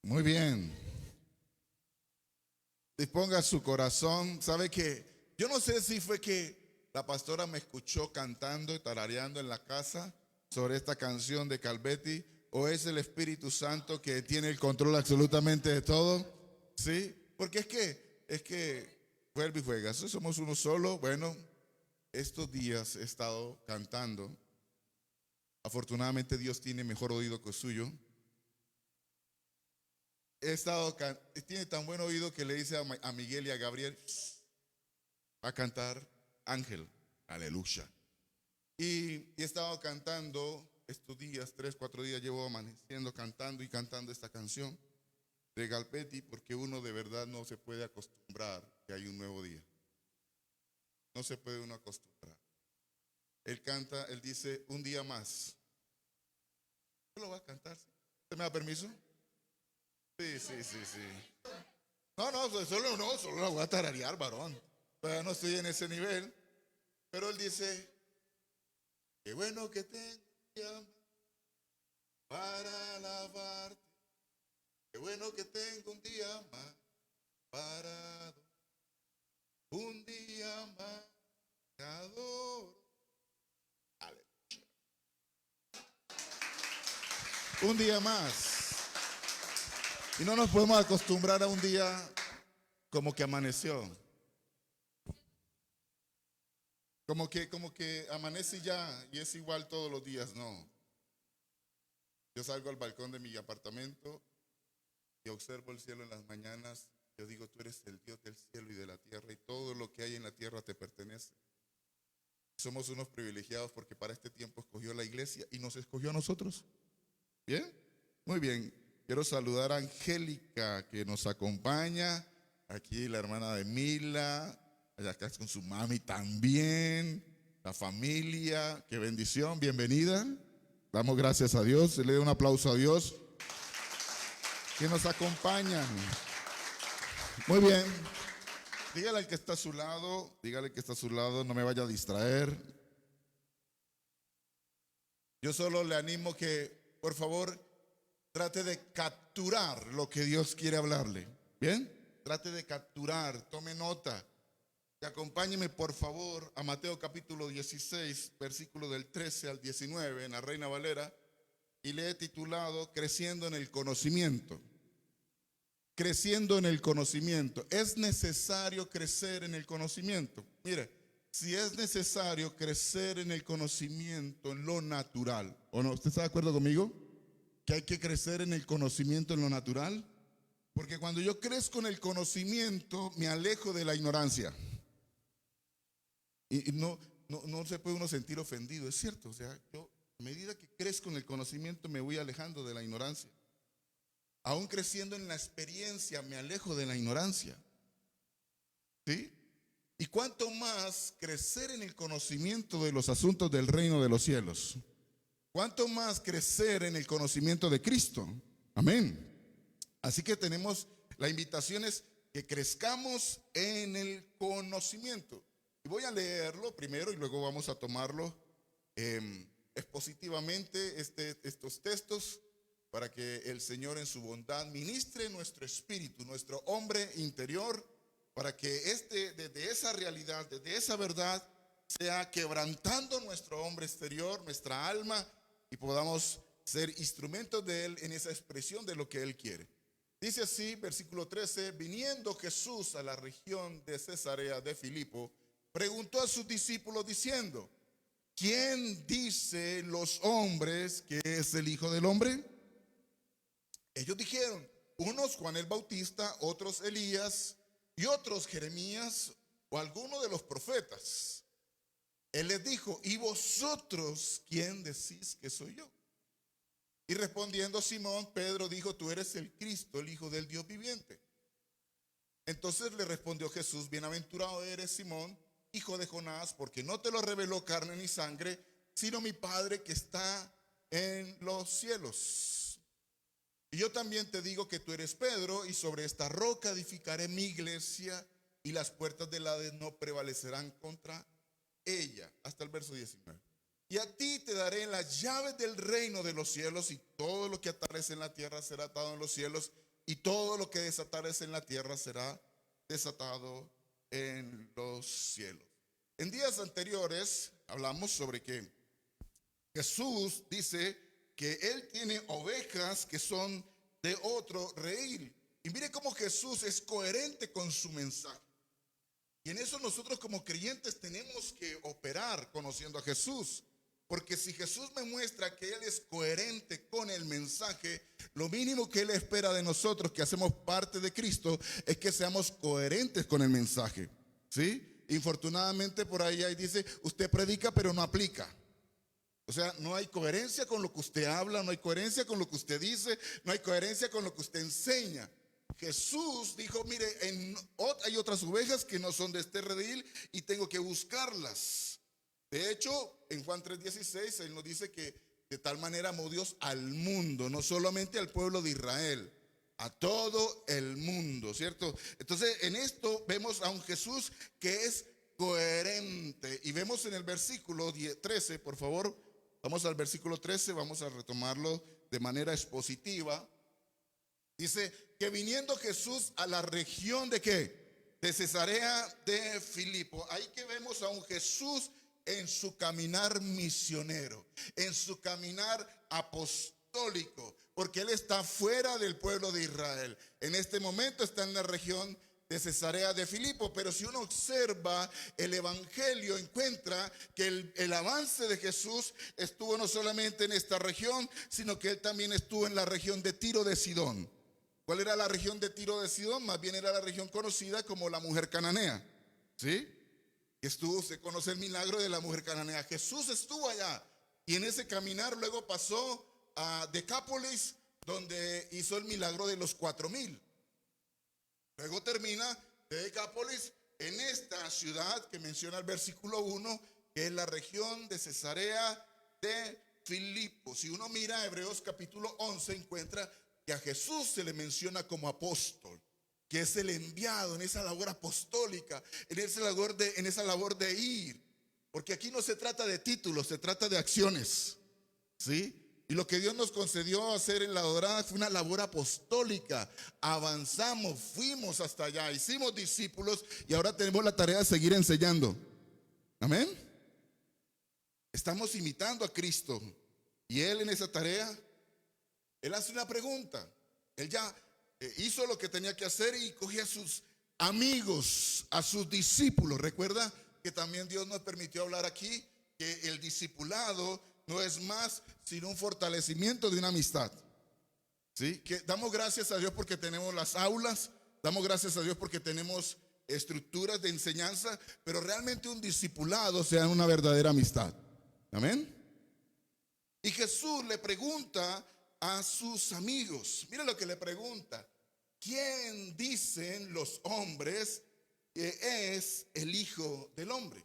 Muy bien. Disponga su corazón. Sabe que yo no sé si fue que la pastora me escuchó cantando y tarareando en la casa sobre esta canción de Calvetti, o es el Espíritu Santo que tiene el control absolutamente de todo. Sí, porque es que vuelve y juega. Si somos uno solo. Bueno, estos días he estado cantando. Afortunadamente Dios tiene mejor oído que el suyo. Tiene tan buen oído que le dice a Miguel y a Gabriel a cantar Ángel, aleluya. Y he estado cantando estos días, 3, 4 días llevo amaneciendo cantando y cantando esta canción de Galpetti, porque uno de verdad no se puede acostumbrar que hay un nuevo día. No se puede uno acostumbrar. Él canta, él dice, un día más. ¿Yo lo voy a cantar? ¿Usted me da permiso? Sí, sí, sí, sí. No, no, solo la voy a tararear, varón. Todavía no estoy en ese nivel. Pero él dice, qué bueno que tengo un día más para alabarte. Qué bueno que tengo un día más para un día más te adoro. Aleluya. Un día más. Y no nos podemos acostumbrar a un día como que amaneció. Como que amanece y ya, y es igual todos los días, no. Yo salgo al balcón de mi apartamento y observo el cielo en las mañanas. Yo digo, tú eres el Dios del cielo y de la tierra, y todo lo que hay en la tierra te pertenece. Somos unos privilegiados porque para este tiempo escogió la iglesia y nos escogió a nosotros. ¿Bien? Muy bien. Quiero saludar a Angélica, que nos acompaña. Aquí la hermana de Mila, allá acá con su mami también. La familia, qué bendición, bienvenida. Damos gracias a Dios, le doy un aplauso a Dios que nos acompaña. Muy bien. Dígale al que está a su lado, dígale que está a su lado, no me vaya a distraer. Yo solo le animo que, por favor, trate de capturar lo que Dios quiere hablarle. ¿Bien? Trate de capturar, tome nota. Y acompáñeme, por favor, a Mateo capítulo 16, versículo del 13 al 19, en la Reina Valera, y le he titulado Creciendo en el conocimiento. Creciendo en el conocimiento. Es necesario crecer en el conocimiento. Mire, si es necesario crecer en el conocimiento en lo natural, ¿o no? ¿Usted está de acuerdo conmigo? Que hay que crecer en el conocimiento en lo natural. Porque cuando yo crezco en el conocimiento, me alejo de la ignorancia. Y no se puede uno sentir ofendido, es cierto. O sea, yo a medida que crezco en el conocimiento me voy alejando de la ignorancia. Aún creciendo en la experiencia me alejo de la ignorancia. ¿Sí? Y cuánto más crecer en el conocimiento de los asuntos del reino de los cielos. Cuánto más crecer en el conocimiento de Cristo. Amén. Así que tenemos, la invitación es que crezcamos en el conocimiento. Y voy a leerlo primero y luego vamos a tomarlo expositivamente, estos textos, para que el Señor en su bondad ministre nuestro espíritu, nuestro hombre interior, para que desde esa realidad, desde esa verdad, sea quebrantando nuestro hombre exterior, nuestra alma, y podamos ser instrumentos de Él en esa expresión de lo que Él quiere. Dice así, versículo 13, viniendo Jesús a la región de Cesarea de Filipo, preguntó a sus discípulos diciendo, ¿quién dice los hombres que es el Hijo del Hombre? Ellos dijeron, unos Juan el Bautista, otros Elías y otros Jeremías o alguno de los profetas. Él les dijo, ¿y vosotros quién decís que soy yo? Y respondiendo Simón, Pedro dijo, tú eres el Cristo, el Hijo del Dios viviente. Entonces le respondió Jesús, bienaventurado eres Simón, hijo de Jonás, porque no te lo reveló carne ni sangre, sino mi Padre que está en los cielos. Y yo también te digo que tú eres Pedro, y sobre esta roca edificaré mi iglesia, y las puertas del Hades no prevalecerán contra ella. Hasta el verso 19. Y a ti te daré las llaves del reino de los cielos, y todo lo que atares en la tierra será atado en los cielos, y todo lo que desatares en la tierra será desatado en los cielos. En días anteriores hablamos sobre que Jesús dice que Él tiene ovejas que son de otro redil. Y mire cómo Jesús es coherente con su mensaje. Y en eso nosotros como creyentes tenemos que operar conociendo a Jesús. Porque si Jesús me muestra que Él es coherente con el mensaje, lo mínimo que Él espera de nosotros que hacemos parte de Cristo es que seamos coherentes con el mensaje. ¿Sí? Infortunadamente por ahí dice, usted predica pero no aplica. O sea, no hay coherencia con lo que usted habla, no hay coherencia con lo que usted dice, no hay coherencia con lo que usted enseña. Jesús dijo, mire, hay otras ovejas que no son de este redil y tengo que buscarlas. De hecho, en Juan 3:16, Él nos dice que de tal manera amó Dios al mundo, no solamente al pueblo de Israel, a todo el mundo, ¿cierto? Entonces, en esto vemos a un Jesús que es coherente. Y vemos en el versículo 13, por favor, vamos al versículo 13, vamos a retomarlo de manera expositiva. Dice que viniendo Jesús a la región de ¿qué? De Cesarea de Filipo. Ahí que vemos a un Jesús en su caminar misionero, en su caminar apostólico, porque Él está fuera del pueblo de Israel. En este momento está en la región de Cesarea de Filipo, pero si uno observa el evangelio, encuentra que el avance de Jesús estuvo no solamente en esta región, sino que Él también estuvo en la región de Tiro de Sidón. ¿Cuál era la región de Tiro de Sidón? Más bien era la región conocida como la mujer cananea. ¿Sí? Usted conoce el milagro de la mujer cananea. Jesús estuvo allá y en ese caminar luego pasó a Decápolis, donde hizo el milagro de los 4,000. Luego termina de Decápolis en esta ciudad que menciona el versículo 1, que es la región de Cesarea de Filipo. Si uno mira Hebreos capítulo 11, encuentra que a Jesús se le menciona como apóstol, que es el enviado en esa labor apostólica, en esa labor de ir. Porque aquí no se trata de títulos, se trata de acciones. ¿Sí? Y lo que Dios nos concedió hacer en La Dorada fue una labor apostólica. Avanzamos, fuimos hasta allá, hicimos discípulos y ahora tenemos la tarea de seguir enseñando. Amén. Estamos imitando a Cristo. Y Él en esa tarea, Él hace una pregunta. Él ya hizo lo que tenía que hacer y cogió a sus amigos, a sus discípulos. Recuerda que también Dios nos permitió hablar aquí que el discipulado no es más sino un fortalecimiento de una amistad. ¿Sí? Que damos gracias a Dios porque tenemos las aulas, damos gracias a Dios porque tenemos estructuras de enseñanza, pero realmente un discipulado sea una verdadera amistad. Amén. Y Jesús le pregunta a sus amigos, mira lo que le pregunta: ¿quién dicen los hombres que es el Hijo del Hombre?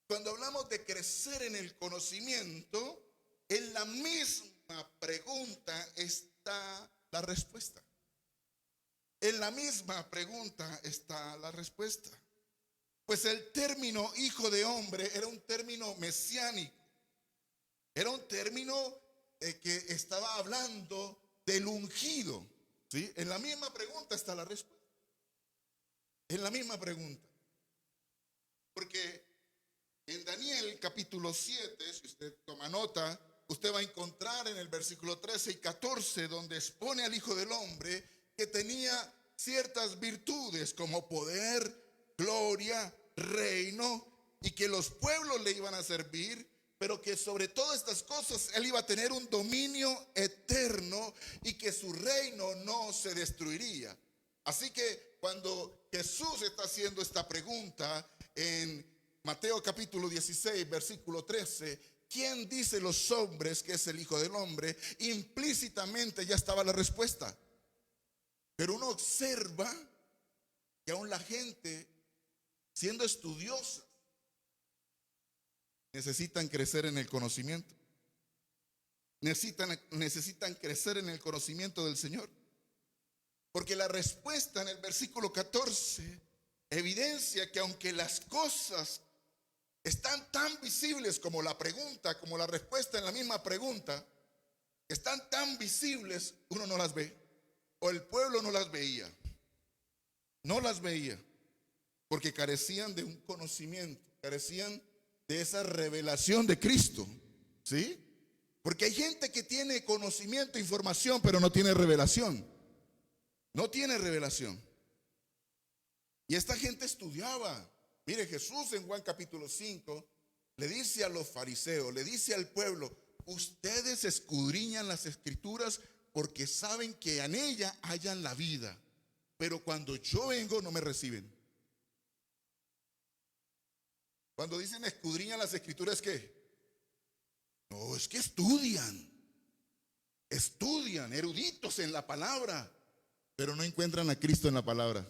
Cuando hablamos de crecer en el conocimiento, en la misma pregunta está la respuesta. En la misma pregunta está la respuesta. Pues el término hijo de hombre era un término mesiánico. Era un término que estaba hablando del ungido. ¿Sí? En la misma pregunta está la respuesta. En la misma pregunta. Porque en Daniel capítulo 7, si usted toma nota, usted va a encontrar en el versículo 13 y 14 donde expone al Hijo del Hombre que tenía ciertas virtudes como poder, gloria, reino, y que los pueblos le iban a servir, pero que sobre todas estas cosas él iba a tener un dominio eterno y que su reino no se destruiría. Así que cuando Jesús está haciendo esta pregunta en Mateo capítulo 16, versículo 13, ¿quién dice los hombres que es el Hijo del Hombre? Implícitamente ya estaba la respuesta. Pero uno observa que aún la gente, siendo estudiosa, necesitan crecer en el conocimiento. Necesitan crecer en el conocimiento del Señor. Porque la respuesta en el versículo 14 evidencia que aunque las cosas están tan visibles como la pregunta, como la respuesta en la misma pregunta, están tan visibles, uno no las ve. o el pueblo no las veía. No las veía, porque carecían de un conocimiento, carecían de esa revelación de Cristo, ¿sí? Porque hay gente que tiene conocimiento, información, pero no tiene revelación. No tiene revelación. Y esta gente estudiaba. Mire, Jesús en Juan capítulo 5 le dice a los fariseos, le dice al pueblo: ustedes escudriñan las escrituras porque saben que en ella hallan la vida, pero cuando yo vengo no me reciben. Cuando dicen escudriñan las escrituras, ¿qué? No, es que estudian, eruditos en la palabra, pero no encuentran a Cristo en la palabra.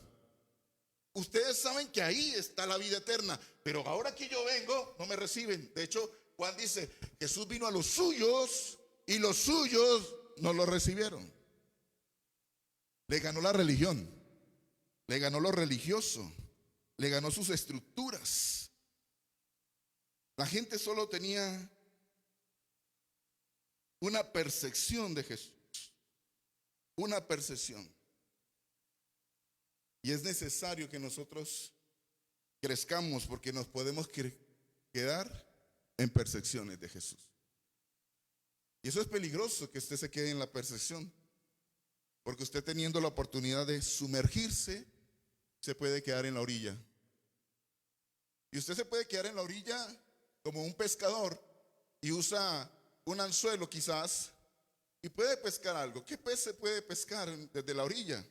Ustedes saben que ahí está la vida eterna, pero ahora que yo vengo no me reciben. De hecho, Juan dice: Jesús vino a los suyos y los suyos no lo recibieron. Le ganó la religión, le ganó lo religioso, le ganó sus estructuras. La gente solo tenía una percepción de Jesús, una percepción. Y es necesario que nosotros crezcamos, porque nos podemos quedar en percepciones de Jesús. Y eso es peligroso, que usted se quede en la percepción, porque usted, teniendo la oportunidad de sumergirse, se puede quedar en la orilla. Y usted se puede quedar en la orilla como un pescador y usa un anzuelo quizás y puede pescar algo. ¿Qué pez se puede pescar desde la orilla?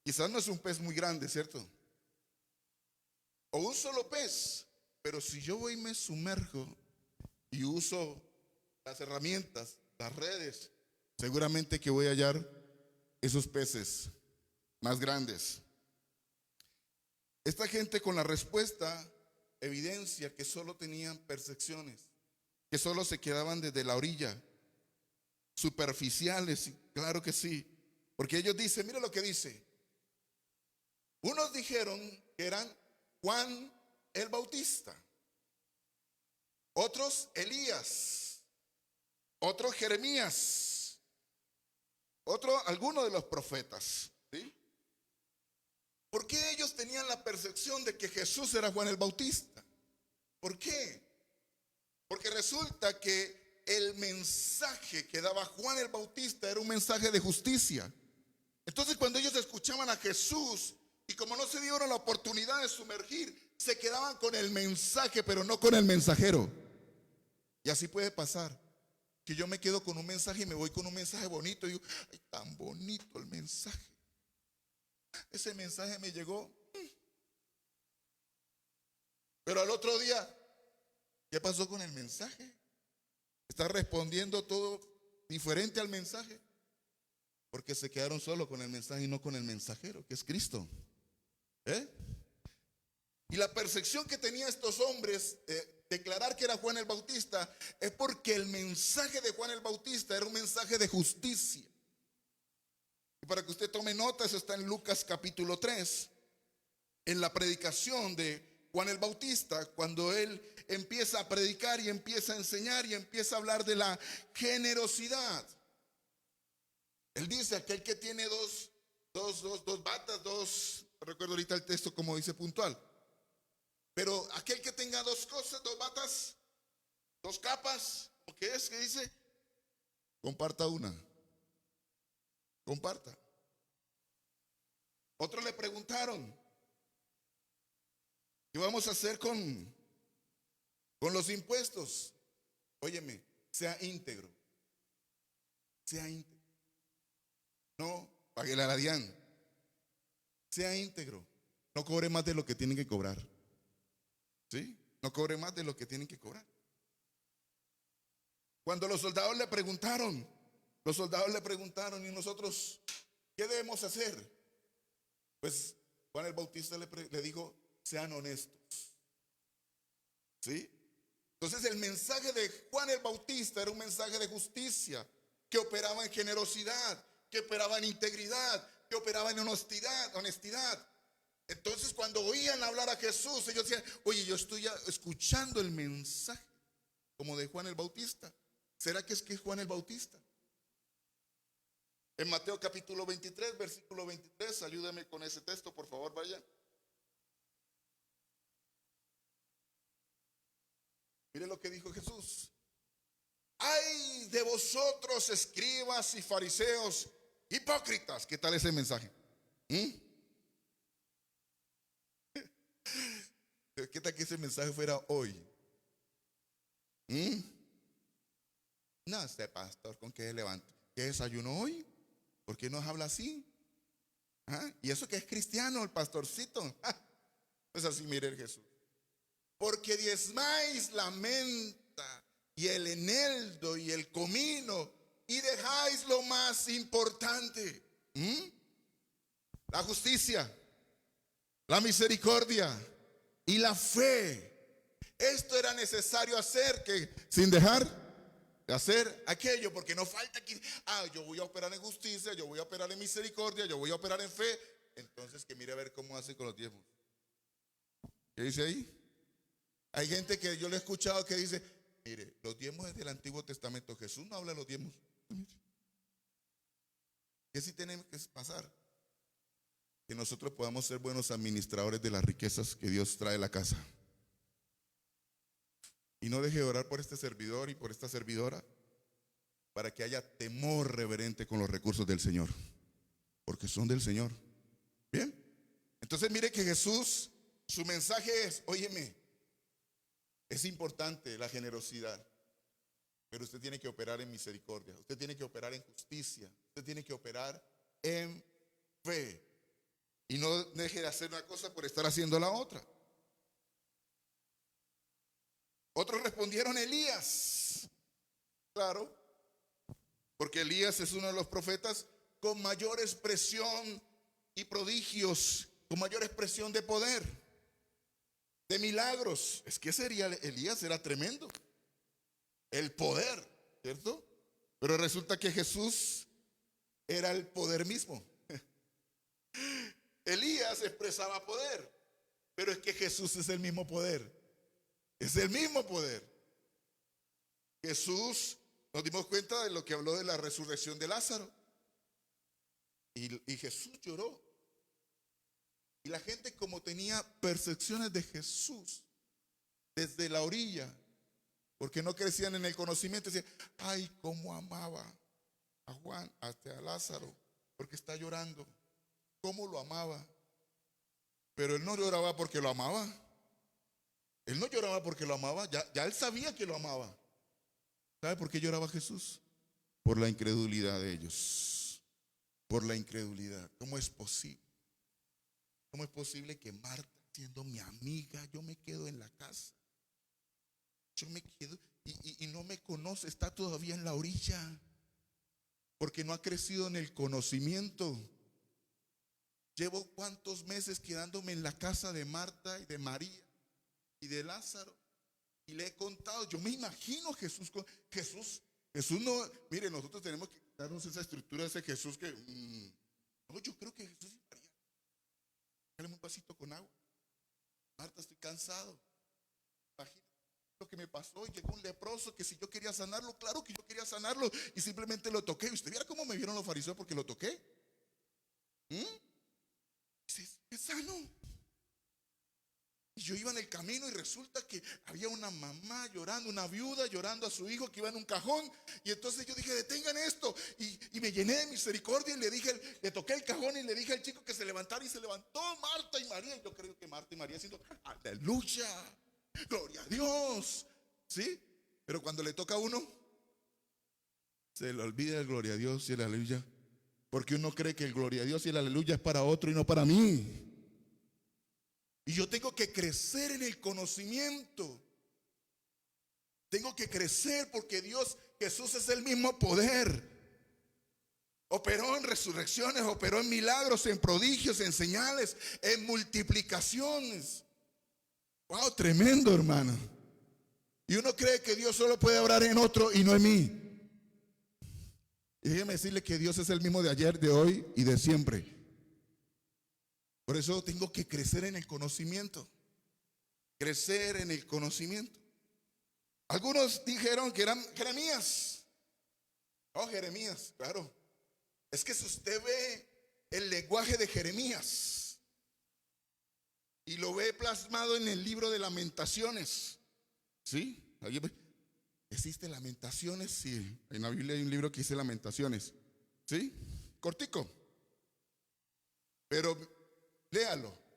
Quizás no es un pez muy grande, ¿cierto? O un solo pez. Pero si yo voy y me sumerjo y uso las herramientas, las redes, seguramente que voy a hallar esos peces más grandes. Esta gente, con la respuesta, evidencia que solo tenían percepciones, que solo se quedaban desde la orilla, superficiales. Claro que sí, porque ellos dicen, mira lo que dice: unos dijeron que eran Juan el Bautista, otros Elías, otros Jeremías, alguno de los profetas, ¿sí? ¿Por qué ellos tenían la percepción de que Jesús era Juan el Bautista? ¿Por qué? Porque resulta que el mensaje que daba Juan el Bautista era un mensaje de justicia. Entonces, cuando ellos escuchaban a Jesús, y como no se dieron la oportunidad de sumergir, se quedaban con el mensaje, pero no con el mensajero. Y así puede pasar, que yo me quedo con un mensaje y me voy con un mensaje bonito y digo: ay, tan bonito el mensaje. Ese mensaje me llegó. Pero al otro día, ¿qué pasó con el mensaje? ¿Está respondiendo todo diferente al mensaje? Porque se quedaron solo con el mensaje y no con el mensajero, que es Cristo. Y la percepción que tenían estos hombres, declarar que era Juan el Bautista, es porque el mensaje de Juan el Bautista era un mensaje de justicia. Y para que usted tome nota, eso está en Lucas capítulo 3, en la predicación de Juan el Bautista, cuando él empieza a predicar y empieza a enseñar y empieza a hablar de la generosidad. Él dice: aquel que tiene dos batas, no recuerdo ahorita el texto como dice puntual, pero aquel que tenga dos cosas, dos batas, dos capas, ¿o qué es que dice? Comparta una. Comparta. Otros le preguntaron: ¿qué vamos a hacer con los impuestos? Óyeme, sea íntegro. Sea íntegro. No pague la DIAN. Sea íntegro. No cobre más de lo que tienen que cobrar. ¿Sí? No cobre más de lo que tienen que cobrar. Cuando los soldados le preguntaron, ¿y nosotros qué debemos hacer? Pues Juan el Bautista le dijo: sean honestos. ¿Sí? Entonces el mensaje de Juan el Bautista era un mensaje de justicia, que operaba en generosidad, que operaba en integridad, que operaba en honestidad. Entonces, cuando oían hablar a Jesús, ellos decían: oye, yo estoy escuchando el mensaje como de Juan el Bautista. ¿Será que es Juan el Bautista? En Mateo capítulo 23, versículo 23, ayúdame con ese texto, por favor, vaya. Mire lo que dijo Jesús. Ay de vosotros, escribas y fariseos, hipócritas. ¿Qué tal ese mensaje? ¿Qué tal que ese mensaje fuera hoy? No sé, pastor, ¿con qué levanto? ¿Qué desayuno hoy? ¿Por qué nos habla así? ¿Ah? Y eso que es cristiano, el pastorcito. Pues así, mire Jesús. Porque diezmáis la menta y el eneldo y el comino y dejáis lo más importante. La justicia, la misericordia y la fe. Esto era necesario hacer, que sin dejar de hacer aquello, porque no falta que, yo voy a operar en justicia, yo voy a operar en misericordia, yo voy a operar en fe. Entonces que mire a ver cómo hace con los diezmos. ¿Qué dice ahí? Hay gente que yo le he escuchado que dice, mire, los diezmos es del Antiguo Testamento. Jesús no habla de los diezmos. ¿Qué sí tenemos que pasar? Que nosotros podamos ser buenos administradores de las riquezas que Dios trae a la casa. Y no deje de orar por este servidor y por esta servidora, para que haya temor reverente con los recursos del Señor, porque son del Señor. Bien, entonces mire que Jesús, su mensaje es, óyeme, es importante la generosidad, pero usted tiene que operar en misericordia, usted tiene que operar en justicia, usted tiene que operar en fe. Y no deje de hacer una cosa por estar haciendo la otra. Otros respondieron Elías. Claro, porque Elías es uno de los profetas con mayor expresión y prodigios, con mayor expresión de poder, de milagros. Es que Elías era tremendo, el poder, ¿cierto? Pero resulta que Jesús era el poder mismo. Elías expresaba poder, pero es que Jesús es el mismo poder. Es el mismo poder. Jesús, nos dimos cuenta de lo que habló de la resurrección de Lázaro. Y Jesús lloró. Y la gente, como tenía percepciones de Jesús desde la orilla, porque no crecían en el conocimiento, decían, ay, cómo amaba a Juan, hasta a Lázaro, porque está llorando. Cómo lo amaba. Pero él no lloraba porque lo amaba. Él no lloraba porque lo amaba, ya él sabía que lo amaba. ¿Sabe por qué lloraba Jesús? Por la incredulidad de ellos. Por la incredulidad. ¿Cómo es posible? ¿Cómo es posible que Marta, siendo mi amiga, yo me quedo en la casa? Yo me quedo y no me conoce, está todavía en la orilla, porque no ha crecido en el conocimiento. Llevo cuántos meses quedándome en la casa de Marta y de María y de Lázaro, y le he contado. Yo me imagino Jesús no, mire, nosotros tenemos que darnos esa estructura de ese Jesús que no, yo creo que Jesús y María, dale un vasito con agua. Marta, estoy cansado. Imagínate lo que me pasó, y llegó un leproso que si yo quería sanarlo, claro que yo quería sanarlo, y simplemente lo toqué. ¿Usted viera cómo me vieron los fariseos porque lo toqué? Es sano. Y yo iba en el camino y resulta que había una mamá llorando, una viuda llorando a su hijo que iba en un cajón. Y entonces yo dije, detengan esto. Y me llené de misericordia y le toqué el cajón y le dije al chico que se levantara, y se levantó Marta y María. Y yo creo que Marta y María haciendo, aleluya, gloria a Dios. ¿Sí? Pero cuando le toca a uno, se le olvida el gloria a Dios y el aleluya. Porque uno cree que el gloria a Dios y el aleluya es para otro y no para mí. Y yo tengo que crecer en el conocimiento. Tengo que crecer porque Jesús es el mismo poder. Operó en resurrecciones, operó en milagros, en prodigios, en señales, en multiplicaciones. Wow, tremendo, hermano. Y uno cree que Dios solo puede obrar en otro y no en mí. Y déjeme decirle que Dios es el mismo de ayer, de hoy y de siempre. Por eso tengo que crecer en el conocimiento. Crecer en el conocimiento. Algunos dijeron que eran Jeremías. Oh, Jeremías, claro. Es que si usted ve el lenguaje de Jeremías y lo ve plasmado en el libro de Lamentaciones, ¿sí? ¿Existe Lamentaciones? Sí, en la Biblia hay un libro que dice Lamentaciones, ¿sí? Cortico, pero léalo.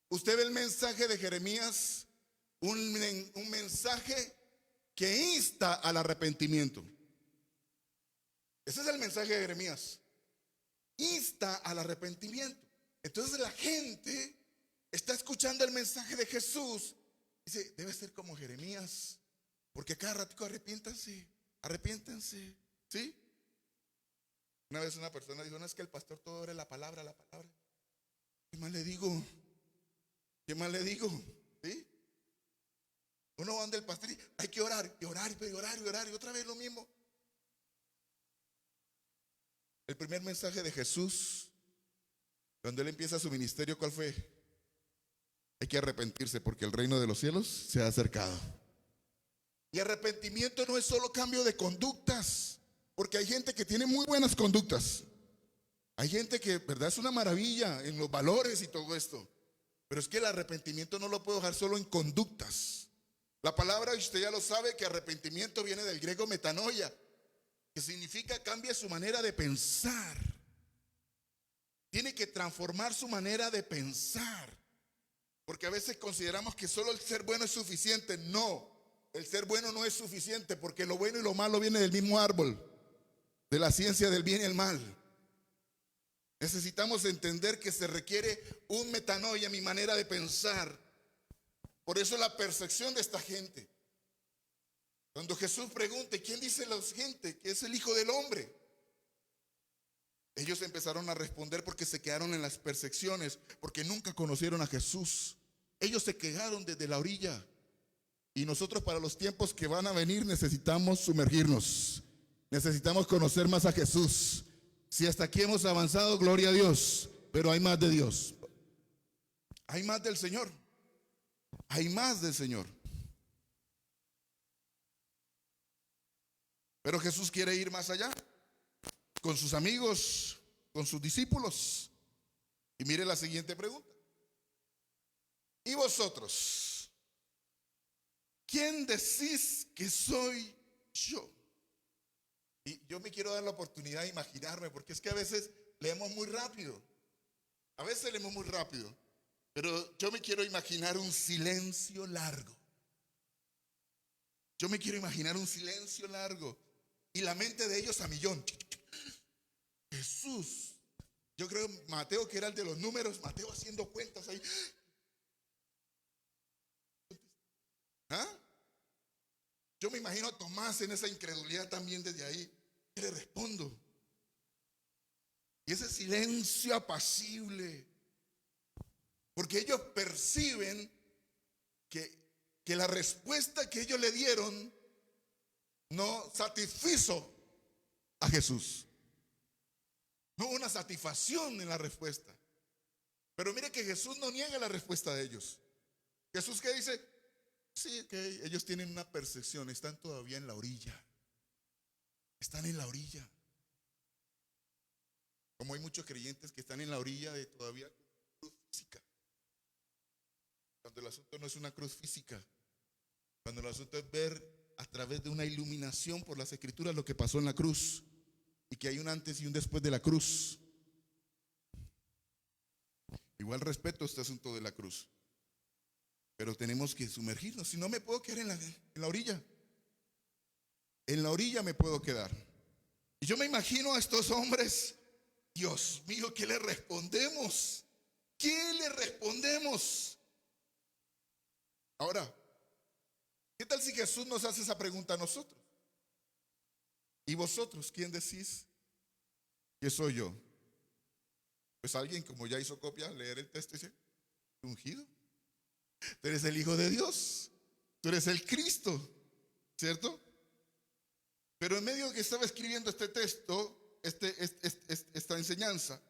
Usted ve el mensaje de Jeremías, un mensaje que insta al arrepentimiento. Ese es el mensaje de Jeremías. Insta al arrepentimiento. Entonces la gente está escuchando el mensaje de Jesús. Dice, debe ser como Jeremías, porque cada ratico arrepiéntanse, arrepiéntanse, ¿sí? Una vez una persona dijo, no, es que el pastor todo era la palabra, la palabra. ¿Qué más le digo? ¿Qué más le digo? ¿Sí? Uno va donde el pastor y hay que orar, y orar, y orar, y orar, y otra vez lo mismo. El primer mensaje de Jesús, cuando él empieza su ministerio, ¿cuál fue? Hay que arrepentirse porque el reino de los cielos se ha acercado. Y arrepentimiento no es solo cambio de conductas, porque hay gente que tiene muy buenas conductas. Hay gente que, verdad, es una maravilla en los valores y todo esto. Pero es que el arrepentimiento no lo puedo dejar solo en conductas. La palabra, usted ya lo sabe, que arrepentimiento viene del griego metanoia, que significa cambia su manera de pensar. Tiene que transformar su manera de pensar. Porque a veces consideramos que solo el ser bueno es suficiente. No, el ser bueno no es suficiente, porque lo bueno y lo malo viene del mismo árbol, de la ciencia del bien y el mal. Necesitamos entender que se requiere un metanoia, mi manera de pensar. Por eso la percepción de esta gente. Cuando Jesús pregunte, ¿quién dice la gente que es el Hijo del Hombre? Ellos empezaron a responder porque se quedaron en las percepciones, porque nunca conocieron a Jesús. Ellos se quedaron desde la orilla. Y nosotros, para los tiempos que van a venir, necesitamos sumergirnos. Necesitamos conocer más a Jesús. Si hasta aquí hemos avanzado, gloria a Dios, pero hay más de Dios. Hay más del Señor. Hay más del Señor. Pero Jesús quiere ir más allá, con sus amigos, con sus discípulos. Y mire la siguiente pregunta. ¿Y vosotros? ¿Quién decís que soy yo? Y yo me quiero dar la oportunidad de imaginarme, porque es que a veces leemos muy rápido. A veces leemos muy rápido. Pero yo me quiero imaginar un silencio largo. Yo me quiero imaginar un silencio largo. Y la mente de ellos a millón. Jesús. Yo creo Mateo, que era el de los números, Mateo haciendo cuentas ahí. ¿Ah? Yo me imagino a Tomás en esa incredulidad también desde ahí. ¿Qué le respondo? Y ese silencio apacible. Porque ellos perciben que la respuesta que ellos le dieron no satisfizo a Jesús. No hubo una satisfacción en la respuesta. Pero mire que Jesús no niega la respuesta de ellos. Jesús, ¿qué dice? Sí, que ellos tienen una percepción, están todavía en la orilla. Están en la orilla. Como hay muchos creyentes que están en la orilla de todavía cruz física. Cuando el asunto no es una cruz física. Cuando el asunto es ver a través de una iluminación por las escrituras lo que pasó en la cruz. Y que hay un antes y un después de la cruz. Igual respeto este asunto de la cruz. Pero tenemos que sumergirnos. Si no, me puedo quedar en la orilla. En la orilla me puedo quedar. Y yo me imagino a estos hombres. Dios mío, ¿qué le respondemos? ¿Qué le respondemos? Ahora, ¿qué tal si Jesús nos hace esa pregunta a nosotros? ¿Y vosotros quién decís que soy yo? Pues alguien, como ya hizo copia, leer el texto y dice, ungido. Tú eres el Hijo de Dios. Tú eres el Cristo, ¿cierto? Pero en medio de que estaba escribiendo este texto, esta enseñanza,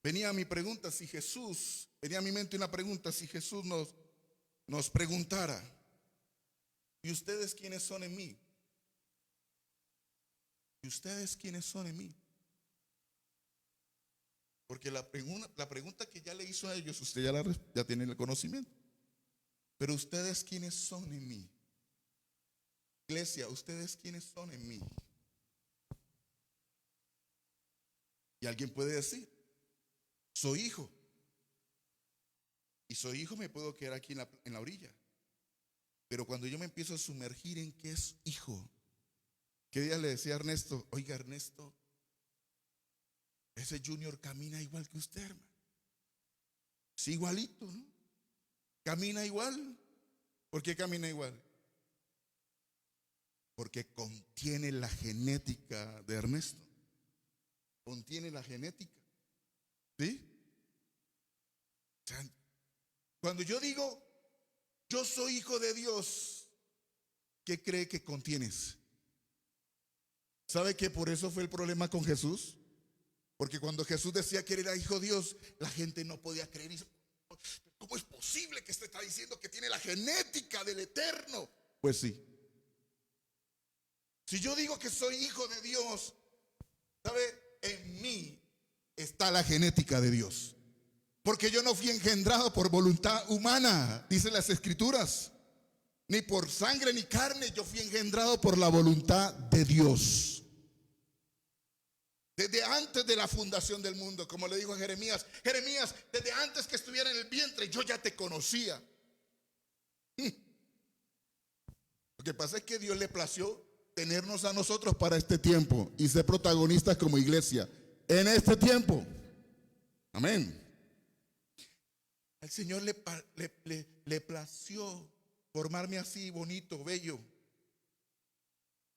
venía a mi mente una pregunta, si Jesús nos preguntara, ¿y ustedes quiénes son en mí? ¿y ustedes quiénes son en mí? Porque la pregunta que ya le hizo a ellos, usted ya tiene el conocimiento. Pero ustedes quiénes son en mí. Iglesia, ustedes quiénes son en mí. Y alguien puede decir, soy hijo. Y soy hijo, me puedo quedar aquí en la orilla. Pero cuando yo me empiezo a sumergir en qué es hijo, ¿qué día le decía a Ernesto? Oiga, Ernesto, ese Junior camina igual que usted, hermano. Sí, igualito, ¿no? Camina igual. ¿Por qué camina igual? Porque contiene la genética de Ernesto. Contiene la genética. ¿Sí? O sea, cuando yo digo, yo soy hijo de Dios, ¿qué cree que contienes? ¿Sabe que por eso fue el problema con Jesús? Porque cuando Jesús decía que era hijo de Dios, la gente no podía creer. ¿Cómo es posible que usted está diciendo que tiene la genética del Eterno? Pues sí. Si yo digo que soy hijo de Dios, ¿sabe? En mí está la genética de Dios. Porque yo no fui engendrado por voluntad humana, dicen las Escrituras. Ni por sangre ni carne, yo fui engendrado por la voluntad de Dios. Desde antes de la fundación del mundo, como le dijo a Jeremías, Jeremías, desde antes que estuviera en el vientre, yo ya te conocía. Lo que pasa es que Dios le plació tenernos a nosotros para este tiempo y ser protagonistas como iglesia en este tiempo. Amén. Al Señor le plació formarme así, bonito, bello.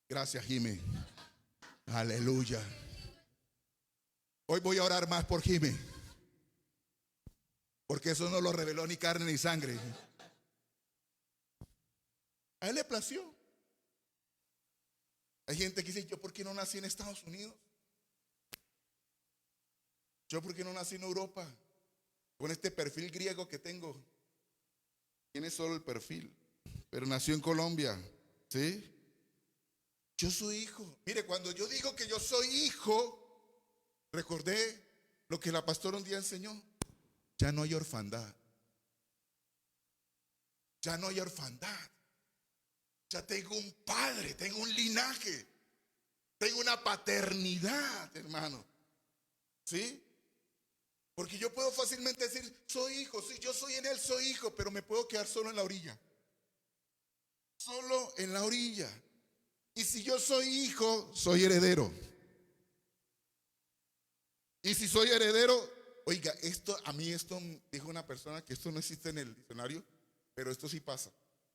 Gracias, Jimé. Aleluya. Hoy voy a orar más por Jimé, porque eso no lo reveló ni carne ni sangre. A él le plació. Hay gente que dice, ¿yo por qué no nací en Estados Unidos? ¿Yo por qué no nací en Europa? Con este perfil griego que tengo. Tiene solo el perfil, pero nació en Colombia. ¿Sí? Yo soy hijo. Mire, cuando yo digo que yo soy hijo, recordé lo que la pastora un día enseñó. Ya no hay orfandad. Ya no hay orfandad. Ya tengo un padre, tengo un linaje, tengo una paternidad, hermano. ¿Sí? Porque yo puedo fácilmente decir, soy hijo, sí, yo soy en él, soy hijo, pero me puedo quedar solo en la orilla. Solo en la orilla. Y si yo soy hijo, soy heredero. Y si soy heredero, oiga, esto dijo una persona que esto no existe en el diccionario, pero esto sí pasa.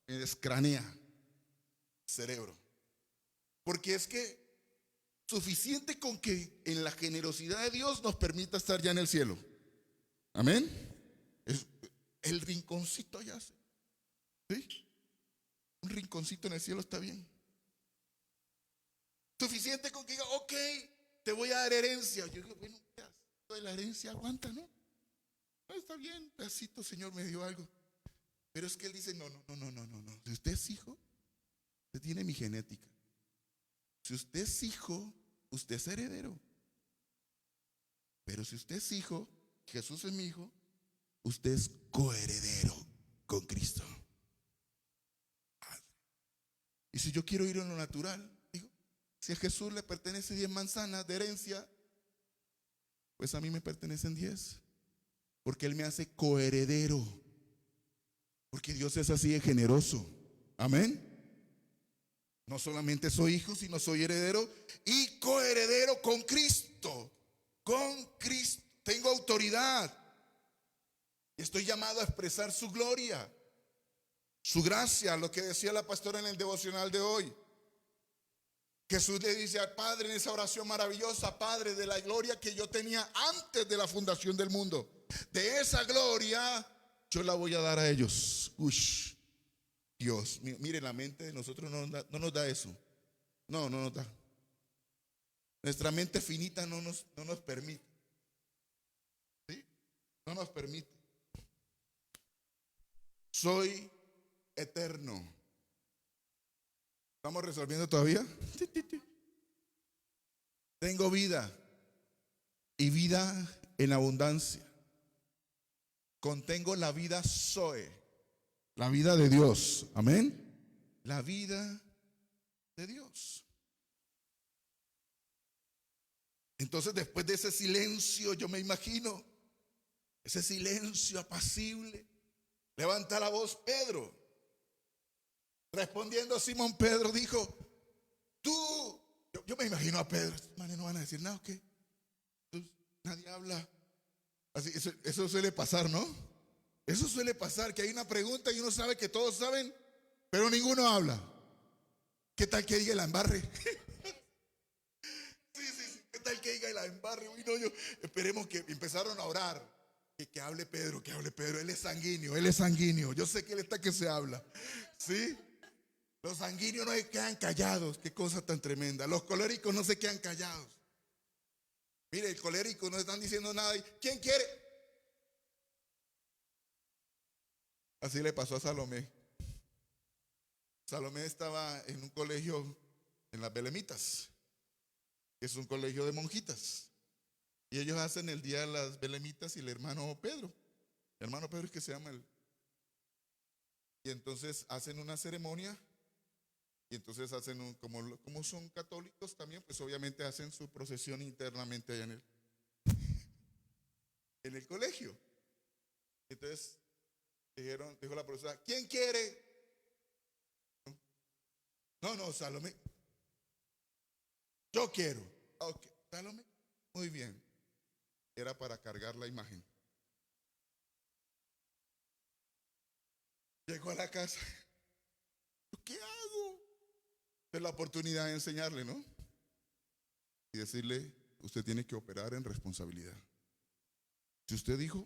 Me descranea el cerebro. Porque es que suficiente con que en la generosidad de Dios nos permita estar ya en el cielo. Amén. El rinconcito ya sé. ¿Sí? Un rinconcito en el cielo está bien. Suficiente con que diga, ok, te voy a dar herencia. Yo digo, bueno, de la herencia aguanta, ¿no? No, está bien, pedacito, Señor me dio algo. Pero es que Él dice, no. Si usted es hijo, usted tiene mi genética. Si usted es hijo, usted es heredero. Pero si usted es hijo, Jesús es mi hijo, usted es coheredero con Cristo. Y si yo quiero ir en lo natural, digo, si a Jesús le pertenece 10 manzanas de herencia, pues a mí me pertenecen 10. Porque Él me hace coheredero. Porque Dios es así de generoso. Amén. No solamente soy hijo, sino soy heredero y coheredero con Cristo. Con Cristo. Tengo autoridad. Estoy llamado a expresar su gloria, su gracia, lo que decía la pastora en el devocional de hoy. Jesús le dice al Padre en esa oración maravillosa, Padre, de la gloria que yo tenía antes de la fundación del mundo, de esa gloria yo la voy a dar a ellos. Ush, Dios, mire, la mente de nosotros no nos da eso. No nos da. Nuestra mente finita no nos permite. ¿Sí? No nos permite. Soy eterno. ¿Estamos resolviendo todavía? Tengo vida y vida en abundancia. Contengo la vida Zoe, la vida de Dios. Amén. La vida de Dios. Entonces, después de ese silencio, yo me imagino ese silencio apacible, levanta la voz Pedro. Respondiendo a Simón, Pedro dijo: tú, yo me imagino a Pedro, estos manes no van a decir nada, ¿o qué? Nadie habla. Así, eso suele pasar, ¿no? Eso suele pasar, que hay una pregunta y uno sabe que todos saben, pero ninguno habla. ¿Qué tal que diga la embarre? Sí. ¿Qué tal que diga la embarre? Uy, no, esperemos que empezaron a orar. Que hable Pedro, que hable Pedro. Él es sanguíneo. Yo sé que él está que se habla. ¿Sí? Los sanguíneos no se quedan callados. Qué cosa tan tremenda. Los coléricos no se quedan callados. Mire, el colérico no están diciendo nada. ¿Quién quiere? Así le pasó a Salomé. Salomé estaba en un colegio en las Belemitas, que es un colegio de monjitas. Y ellos hacen el día de las Belemitas y el hermano Pedro es que se llama él. Y entonces hacen una ceremonia. Y entonces hacen como son católicos también, pues obviamente hacen su procesión internamente allá en el colegio. Entonces dijo la profesora: ¿quién quiere? No, Salomé. Yo quiero. Ok, Salomé. Muy bien. Era para cargar la imagen. Llegó a la casa. ¿Qué hago? Es la oportunidad de enseñarle, ¿no? Y decirle: usted tiene que operar en responsabilidad. Si usted dijo,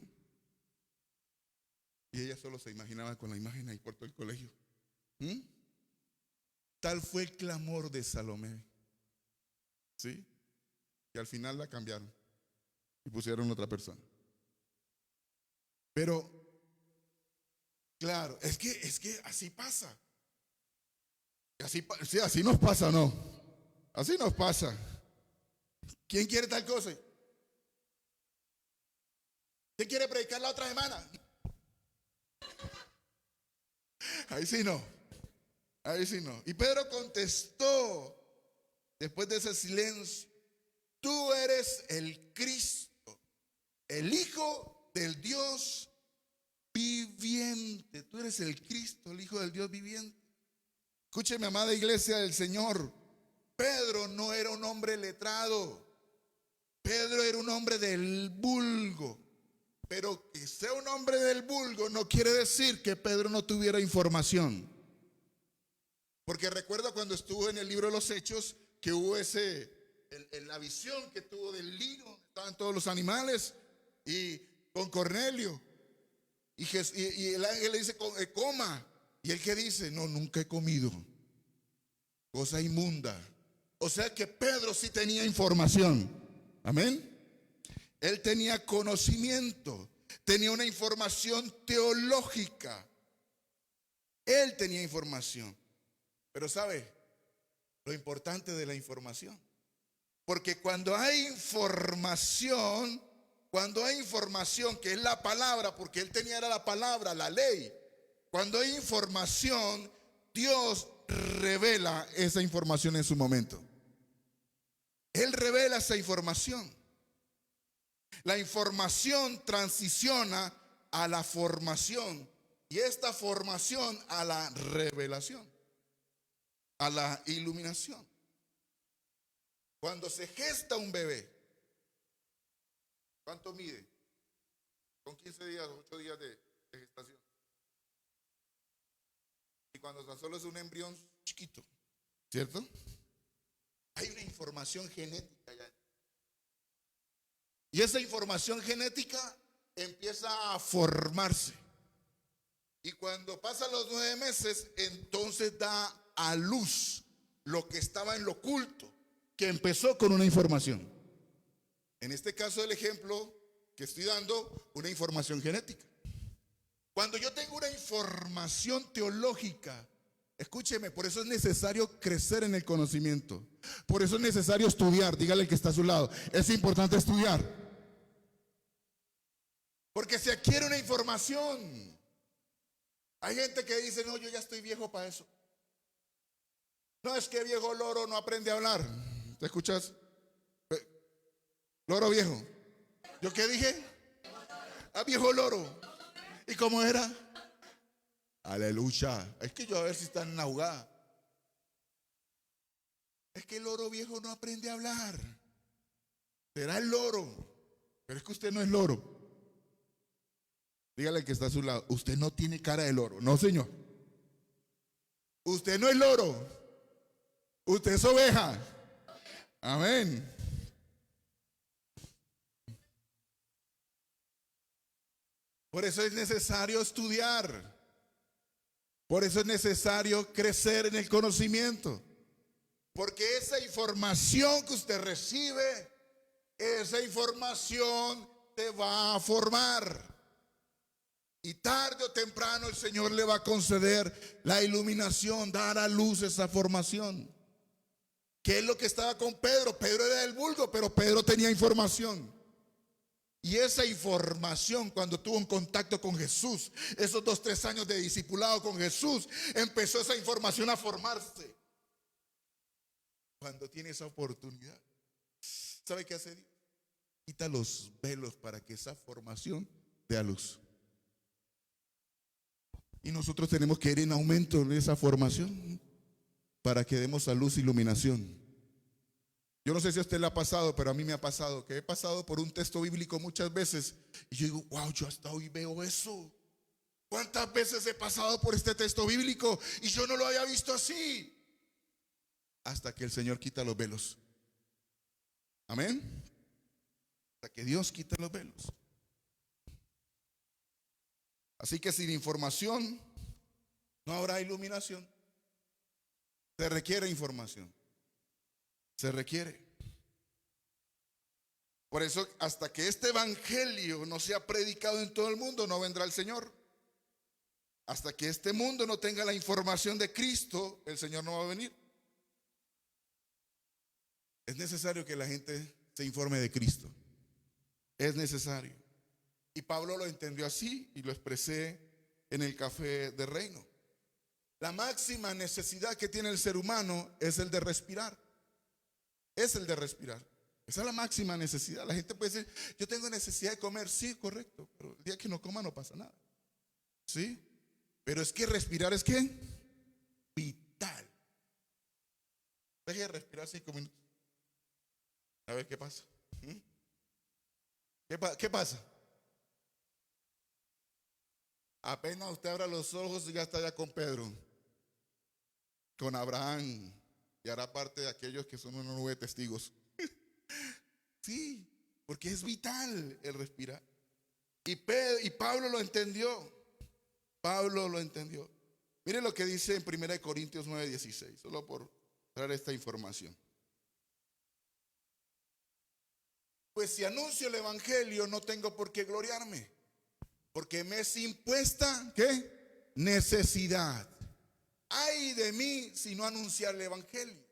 y ella solo se imaginaba con la imagen ahí por todo el colegio. Tal fue el clamor de Salomé, ¿sí? Que al final la cambiaron y pusieron otra persona. Pero, claro, es que así pasa. Sí, así nos pasa, ¿no? Así nos pasa. ¿Quién quiere tal cosa? ¿Quién quiere predicar la otra semana? Ahí sí no. Ahí sí no. Y Pedro contestó, después de ese silencio: tú eres el Cristo, el Hijo del Dios viviente. Tú eres el Cristo, el Hijo del Dios viviente. Escúcheme, amada iglesia del Señor. Pedro no era un hombre letrado. Pedro era un hombre del vulgo. Pero que sea un hombre del vulgo no quiere decir que Pedro no tuviera información. Porque recuerda cuando estuvo en el libro de los Hechos, que hubo la visión que tuvo del lino, donde estaban todos los animales, y con Cornelio. Y el ángel le dice: coma. Y él, ¿qué dice? No, nunca he comido. Cosa inmunda. O sea que Pedro sí tenía información. Amén. Él tenía conocimiento, tenía una información teológica. Él tenía información. Pero ¿sabe lo importante de la información? Porque cuando hay información que es la palabra, porque él tenía era la palabra, la ley. Cuando hay información, Dios revela esa información en su momento. Él revela esa información. La información transiciona a la formación y esta formación a la revelación, a la iluminación. Cuando se gesta un bebé, ¿cuánto mide? Con 15 días, 8 días de gestación. Y cuando tan solo es un embrión chiquito, ¿cierto? Hay una información genética ya. Y esa información genética empieza a formarse. Y cuando pasan los 9 meses, entonces da a luz lo que estaba en lo oculto, que empezó con una información. En este caso, el ejemplo que estoy dando, una información genética. Cuando yo tengo una información teológica, Escúcheme, por eso es necesario crecer en el conocimiento. Por eso es necesario estudiar. Dígale al que está a su lado. Es importante estudiar. Porque se adquiere una información. Hay gente que dice, no, yo ya estoy viejo para eso. No, es que viejo loro no aprende a hablar. ¿Te escuchas? Loro viejo. ¿Yo qué dije? Ah, viejo loro. ¿Y cómo era? Aleluya. Es que yo a ver si están en la jugada. Es que el loro viejo no aprende a hablar. Será el loro. Pero es que usted no es loro. Dígale al que está a su lado. Usted no tiene cara de loro. No, señor. Usted no es loro. Usted es oveja. Amén. Por eso es necesario estudiar. Por eso es necesario crecer en el conocimiento. Porque esa información que usted recibe, esa información te va a formar. Y tarde o temprano el Señor le va a conceder la iluminación, dar a luz esa formación. ¿Qué es lo que estaba con Pedro? Pedro era del vulgo, pero Pedro tenía información. Y esa información, cuando tuvo un contacto con Jesús, esos 2-3 años de discipulado con Jesús, empezó esa información a formarse. Cuando tiene esa oportunidad, ¿sabe qué hace Dios? Quita los velos para que esa formación dé a luz. Y nosotros tenemos que ir en aumento en esa formación para que demos a luz iluminación. Yo no sé si a usted le ha pasado, pero a mí me ha pasado que he pasado por un texto bíblico muchas veces y yo digo, wow, yo hasta hoy veo eso. ¿Cuántas veces he pasado por este texto bíblico y yo no lo había visto así? Hasta que el Señor quita los velos. Amén. Hasta que Dios quita los velos. Así que sin información no habrá iluminación. Se requiere información. Se requiere. Por eso, hasta que este evangelio no sea predicado en todo el mundo, no vendrá el Señor. Hasta que este mundo no tenga la información de Cristo, el Señor no va a venir. Es necesario que la gente se informe de Cristo. Es necesario. Y Pablo lo entendió así y lo expresé en el café de Reino. La máxima necesidad que tiene el ser humano es el de respirar. Es el de respirar. Esa es la máxima necesidad. La gente puede decir, yo tengo necesidad de comer. Sí, correcto, pero el día que no coma no pasa nada. ¿Sí? Pero es que respirar es ¿qué? Vital. Deje de respirar 5 minutos. A ver qué pasa. ¿Qué pasa? Apenas usted abra los ojos y ya está ya con Pedro, con Abraham, y hará parte de aquellos que son una nube de testigos. Sí, porque es vital el respirar. Y Pablo lo entendió. Pablo lo entendió. Mire lo que dice en 1 Corintios 9:16, solo por traer esta información. Pues si anuncio el evangelio no tengo por qué gloriarme, porque me es impuesta, ¿qué? Necesidad. Ay de mí si no anunciar el evangelio.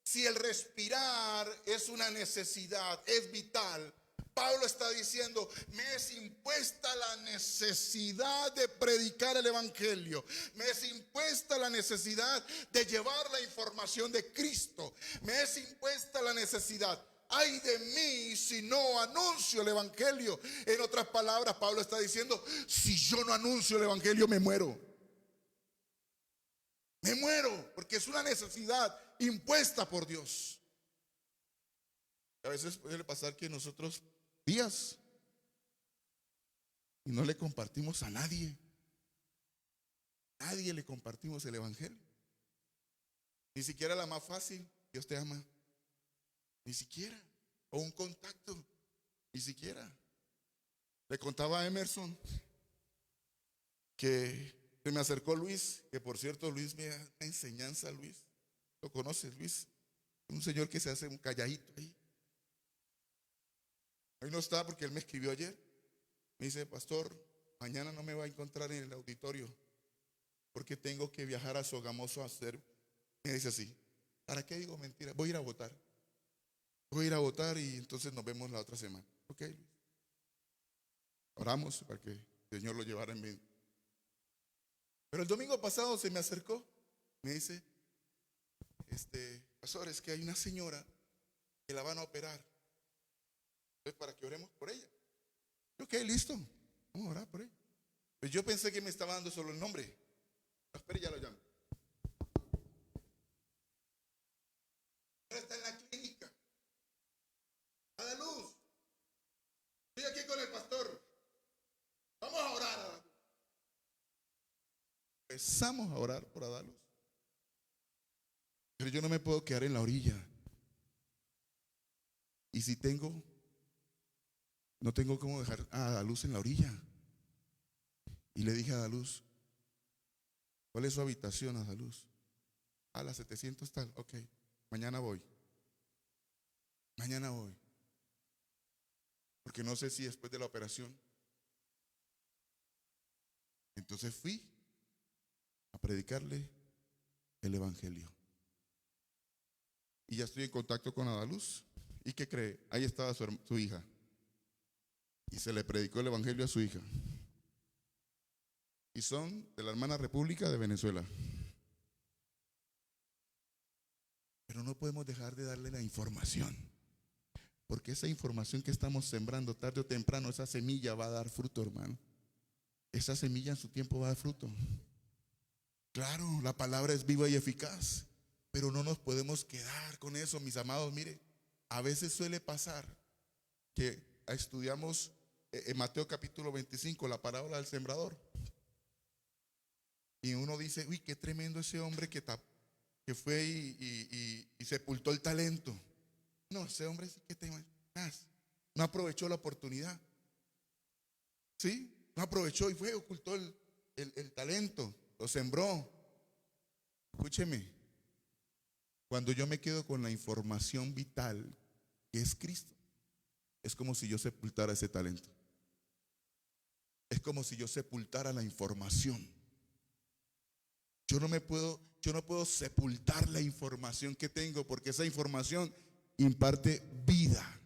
Si el respirar es una necesidad, es vital, Pablo está diciendo, me es impuesta la necesidad de predicar el evangelio. Me es impuesta la necesidad de llevar la información de Cristo. Me es impuesta la necesidad. Ay de mí si no anuncio el evangelio. En otras palabras, Pablo está diciendo, si yo no anuncio el evangelio me muero. Me muero porque es una necesidad impuesta por Dios. A veces puede pasar que nosotros días y no le compartimos a nadie. Nadie le compartimos el evangelio. Ni siquiera la más fácil, Dios te ama. Ni siquiera. O un contacto. Ni siquiera. Le contaba a Emerson que se me acercó Luis, que por cierto Luis me da una enseñanza, Luis. ¿Lo conoces, Luis? Un señor que se hace un calladito ahí. Hoy no está porque él me escribió ayer. Me dice, pastor, mañana no me va a encontrar en el auditorio porque tengo que viajar a Sogamoso a hacer. Me dice así, ¿para qué digo mentira? Voy a ir a votar. Voy a ir a votar y entonces nos vemos la otra semana. Ok. Oramos para que el Señor lo llevara en bien. Pero el domingo pasado se me acercó. Me dice, pastor, es que hay una señora que la van a operar. Entonces, para que oremos por ella. Ok, listo. Vamos a orar por ella. Pues yo pensé que me estaba dando solo el nombre. Espera, ya lo llamo. Está en la clínica. Adaluz, estoy aquí con el pastor. Vamos a orar, Adaluz. Empezamos a orar por Adaluz. Pero yo no me puedo quedar en la orilla. Y si no tengo cómo dejar a Adaluz en la orilla. Y le dije a Adaluz, ¿cuál es su habitación, Adaluz? A las 700 tal. Ok, mañana voy. Mañana voy. Porque no sé si después de la operación. Entonces fui a predicarle el evangelio. Y ya estoy en contacto con Adaluz. ¿Y qué cree? Ahí estaba su hija. Y se le predicó el evangelio a su hija. Y son de la hermana República de Venezuela. Pero no podemos dejar de darle la información. Porque esa información que estamos sembrando tarde o temprano, esa semilla va a dar fruto, hermano. Esa semilla en su tiempo va a dar fruto. Claro, la palabra es viva y eficaz. Pero no nos podemos quedar con eso, mis amados. Mire, a veces suele pasar que estudiamos en Mateo capítulo 25 la parábola del sembrador. Y uno dice, uy, qué tremendo ese hombre que fue y sepultó el talento. No, ese hombre sí que no aprovechó la oportunidad. ¿Sí? No aprovechó y fue, ocultó el talento, lo sembró. Escúcheme, cuando yo me quedo con la información vital que es Cristo, es como si yo sepultara ese talento. Es como si yo sepultara la información. Yo no puedo sepultar la información que tengo, porque esa información imparte vida.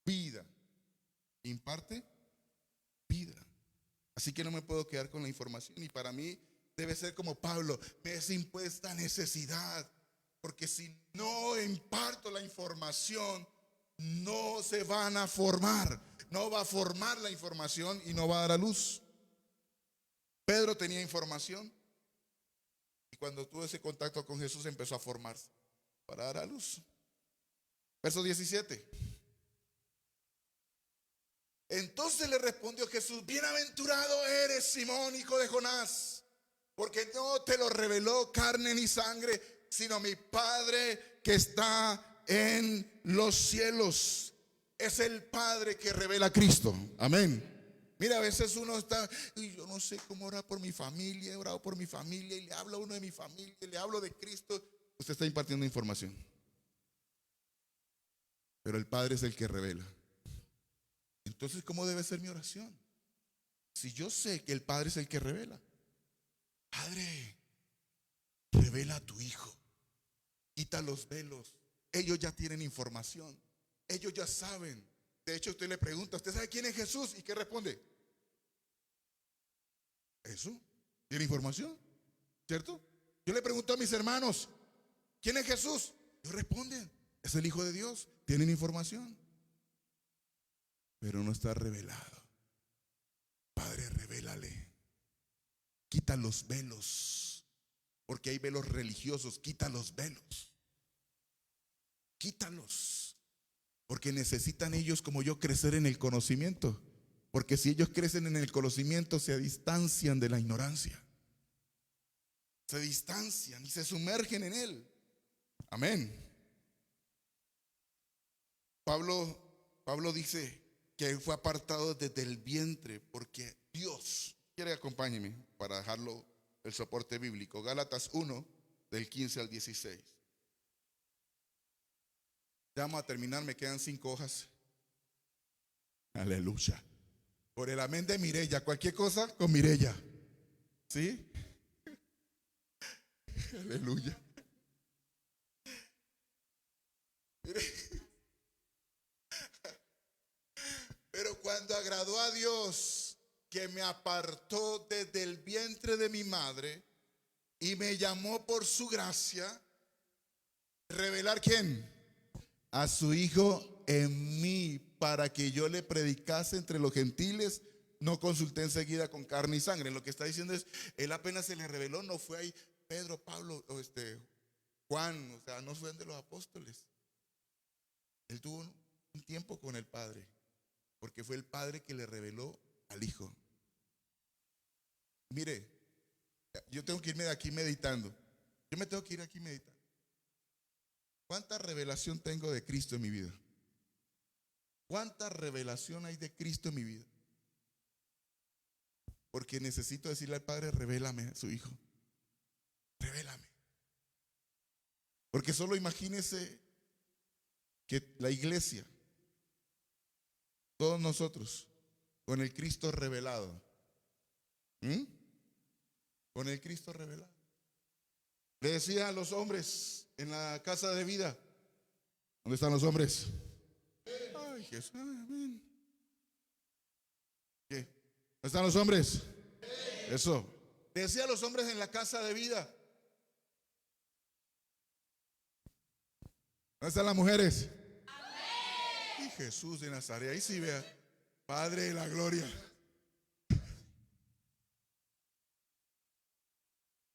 Vida. Imparte vida. Así que no me puedo quedar con la información. Y para mí debe ser como Pablo, me es impuesta necesidad. Porque si no imparto la información, no se van a formar. No va a formar la información y no va a dar a luz. Pedro tenía información. Y cuando tuvo ese contacto con Jesús empezó a formarse para dar a luz. Verso 17. Entonces le respondió Jesús, bienaventurado eres, Simón, hijo de Jonás, porque no te lo reveló carne ni sangre, sino mi Padre que está en los cielos. Es el Padre que revela a Cristo. Amén. Mira, a veces uno está, y yo no sé cómo orar por mi familia, he orado por mi familia, y le hablo a uno de mi familia, y le hablo de Cristo. Usted está impartiendo información. Pero el Padre es el que revela. Entonces, ¿cómo debe ser mi oración? Si yo sé que el Padre es el que revela. Padre, revela a tu Hijo. Quita los velos. Ellos ya tienen información. Ellos ya saben. De hecho, usted le pregunta, ¿usted sabe quién es Jesús? ¿Y qué responde? Eso. ¿Tiene información? ¿Cierto? Yo le pregunto a mis hermanos, ¿quién es Jesús? Ellos responden, es el Hijo de Dios. Tienen información. Pero no está revelado. Padre, revélale. Quita los velos. Porque hay velos religiosos. Quita los velos. Quítalos. Porque necesitan ellos como yo crecer en el conocimiento. Porque si ellos crecen en el conocimiento se distancian de la ignorancia. Se distancian y se sumergen en él. Amén. Pablo dice que él fue apartado desde el vientre porque Dios, quiere acompáñeme para dejarlo el soporte bíblico. Gálatas 1 del 15 al 16. Ya vamos a terminar, me quedan 5 hojas. Aleluya. Por el amén de Mireya, cualquier cosa con Mireya. ¿Sí? Aleluya. Mire, pero cuando agradó a Dios, que me apartó desde el vientre de mi madre y me llamó por su gracia, ¿revelar quién? A su Hijo en mí, para que yo le predicase entre los gentiles. No consulté enseguida con carne y sangre. Lo que está diciendo es, él apenas se le reveló, no fue ahí Pedro, Pablo o Juan, o sea, no fue de los apóstoles. Él tuvo un tiempo con el Padre, porque fue el Padre que le reveló al Hijo. Mire, yo tengo que irme de aquí meditando. Yo me tengo que ir aquí meditando. ¿Cuánta revelación tengo de Cristo en mi vida? ¿Cuánta revelación hay de Cristo en mi vida? Porque necesito decirle al Padre, revélame a su Hijo. Revélame. Porque solo imagínese que la iglesia, todos nosotros, con el Cristo revelado. Con el Cristo revelado. Le decía a los hombres en la casa de vida, ¿dónde están los hombres? Ay, Jesús, amén. ¿Qué? ¿Dónde están los hombres? Eso. Le decía a los hombres en la casa de vida, ¿dónde están las mujeres? Y Jesús de Nazaret, ahí sí vea, Padre de la gloria.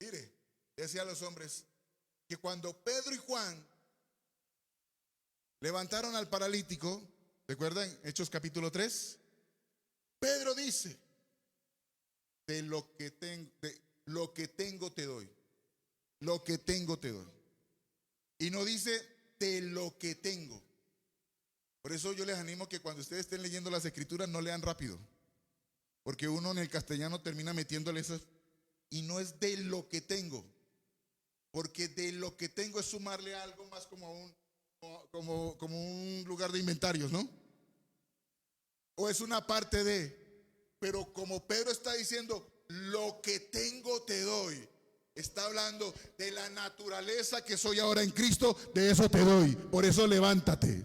Mire, decía a los hombres que cuando Pedro y Juan levantaron al paralítico, ¿recuerdan Hechos capítulo 3? Pedro dice, de lo que tengo te doy. Lo que tengo te doy. Y no dice de lo que tengo. Por eso yo les animo que cuando ustedes estén leyendo las escrituras no lean rápido, porque uno en el castellano termina metiéndole esas. Y no es de lo que tengo, porque de lo que tengo es sumarle algo más como un lugar de inventarios, ¿no? O es una parte de, pero como Pedro está diciendo, lo que tengo te doy, está hablando de la naturaleza que soy ahora en Cristo, de eso te doy, por eso levántate.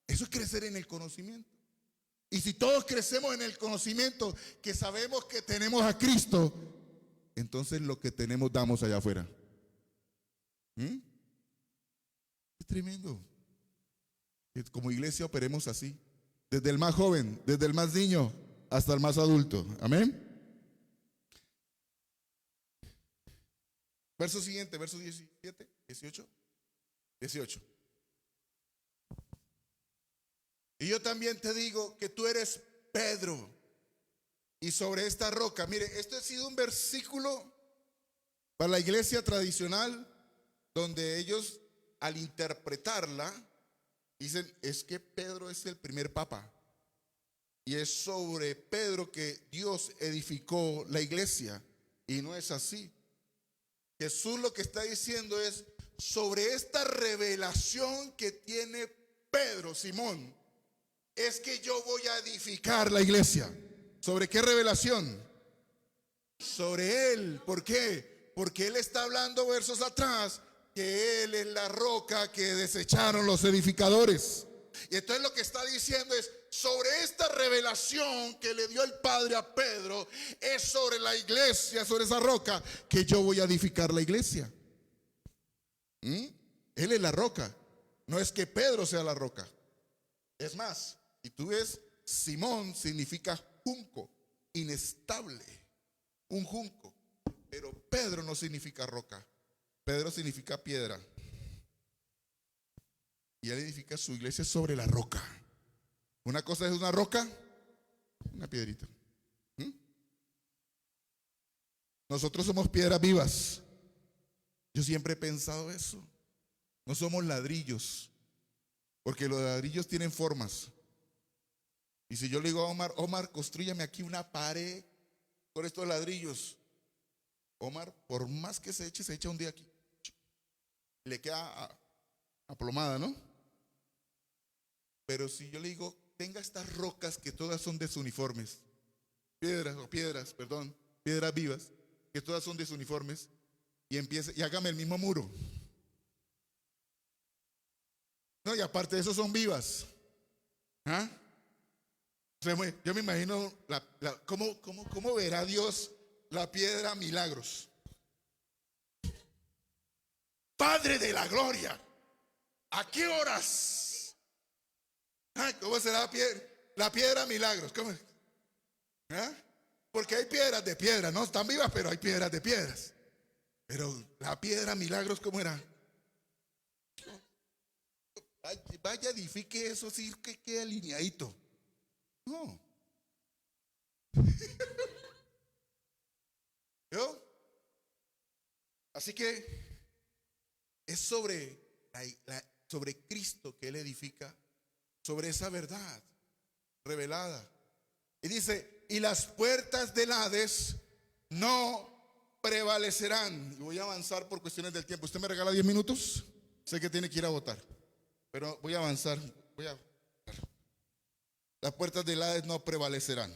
Eso es crecer en el conocimiento. Y si todos crecemos en el conocimiento, que sabemos que tenemos a Cristo, entonces lo que tenemos damos allá afuera. Es tremendo que como iglesia operemos así, desde el más joven, desde el más niño hasta el más adulto. Amén. Verso siguiente, verso 17, 18. Y yo también te digo que tú eres Pedro, y sobre esta roca. Mire, esto ha sido un versículo para la iglesia tradicional, donde ellos al interpretarla dicen, es que Pedro es el primer papa, y es sobre Pedro que Dios edificó la iglesia. Y no es así. Jesús lo que está diciendo es, sobre esta revelación que tiene Pedro, Simón, es que yo voy a edificar la iglesia. ¿Sobre qué revelación? Sobre él. ¿Por qué? Porque él está hablando versos atrás que él es la roca que desecharon los edificadores. Y entonces lo que está diciendo es, sobre esta revelación que le dio el Padre a Pedro, es sobre la iglesia, sobre esa roca, que yo voy a edificar la iglesia. Él es la roca. No es que Pedro sea la roca. Es más, y tú ves, Simón significa junco, inestable, un junco. Pero Pedro no significa roca. Pedro significa piedra. Y él edifica su iglesia sobre la roca. Una cosa es una roca, una piedrita. Nosotros somos piedras vivas. Yo siempre he pensado eso. No somos ladrillos, porque los ladrillos tienen formas. Y si yo le digo a Omar, Omar, construyame aquí una pared con estos ladrillos, Omar, por más que se echa un día aquí. Le queda aplomada, ¿no? Pero si yo le digo, tenga estas rocas que todas son desuniformes, piedras vivas, que todas son desuniformes, y empiece y hágame el mismo muro. No, y aparte de eso son vivas. ¿Ah? O sea, yo me imagino cómo verá Dios la piedra milagros. Padre de la gloria, ¿a qué horas? ¿Ah? ¿Cómo será la piedra milagros? ¿Cómo? ¿Ah? Porque hay piedras de piedra, no están vivas, pero hay piedras de piedras. Pero la piedra milagros, ¿cómo era? Vaya, edifique eso, sí, que quede alineadito. No. ¿Yo? Así que es sobre Cristo que Él edifica, sobre esa verdad revelada. Y dice, y las puertas del Hades no prevalecerán. Y voy a avanzar por cuestiones del tiempo. ¿Usted me regala 10 minutos? Sé que tiene que ir a votar, pero voy a avanzar. Las puertas del Hades no prevalecerán.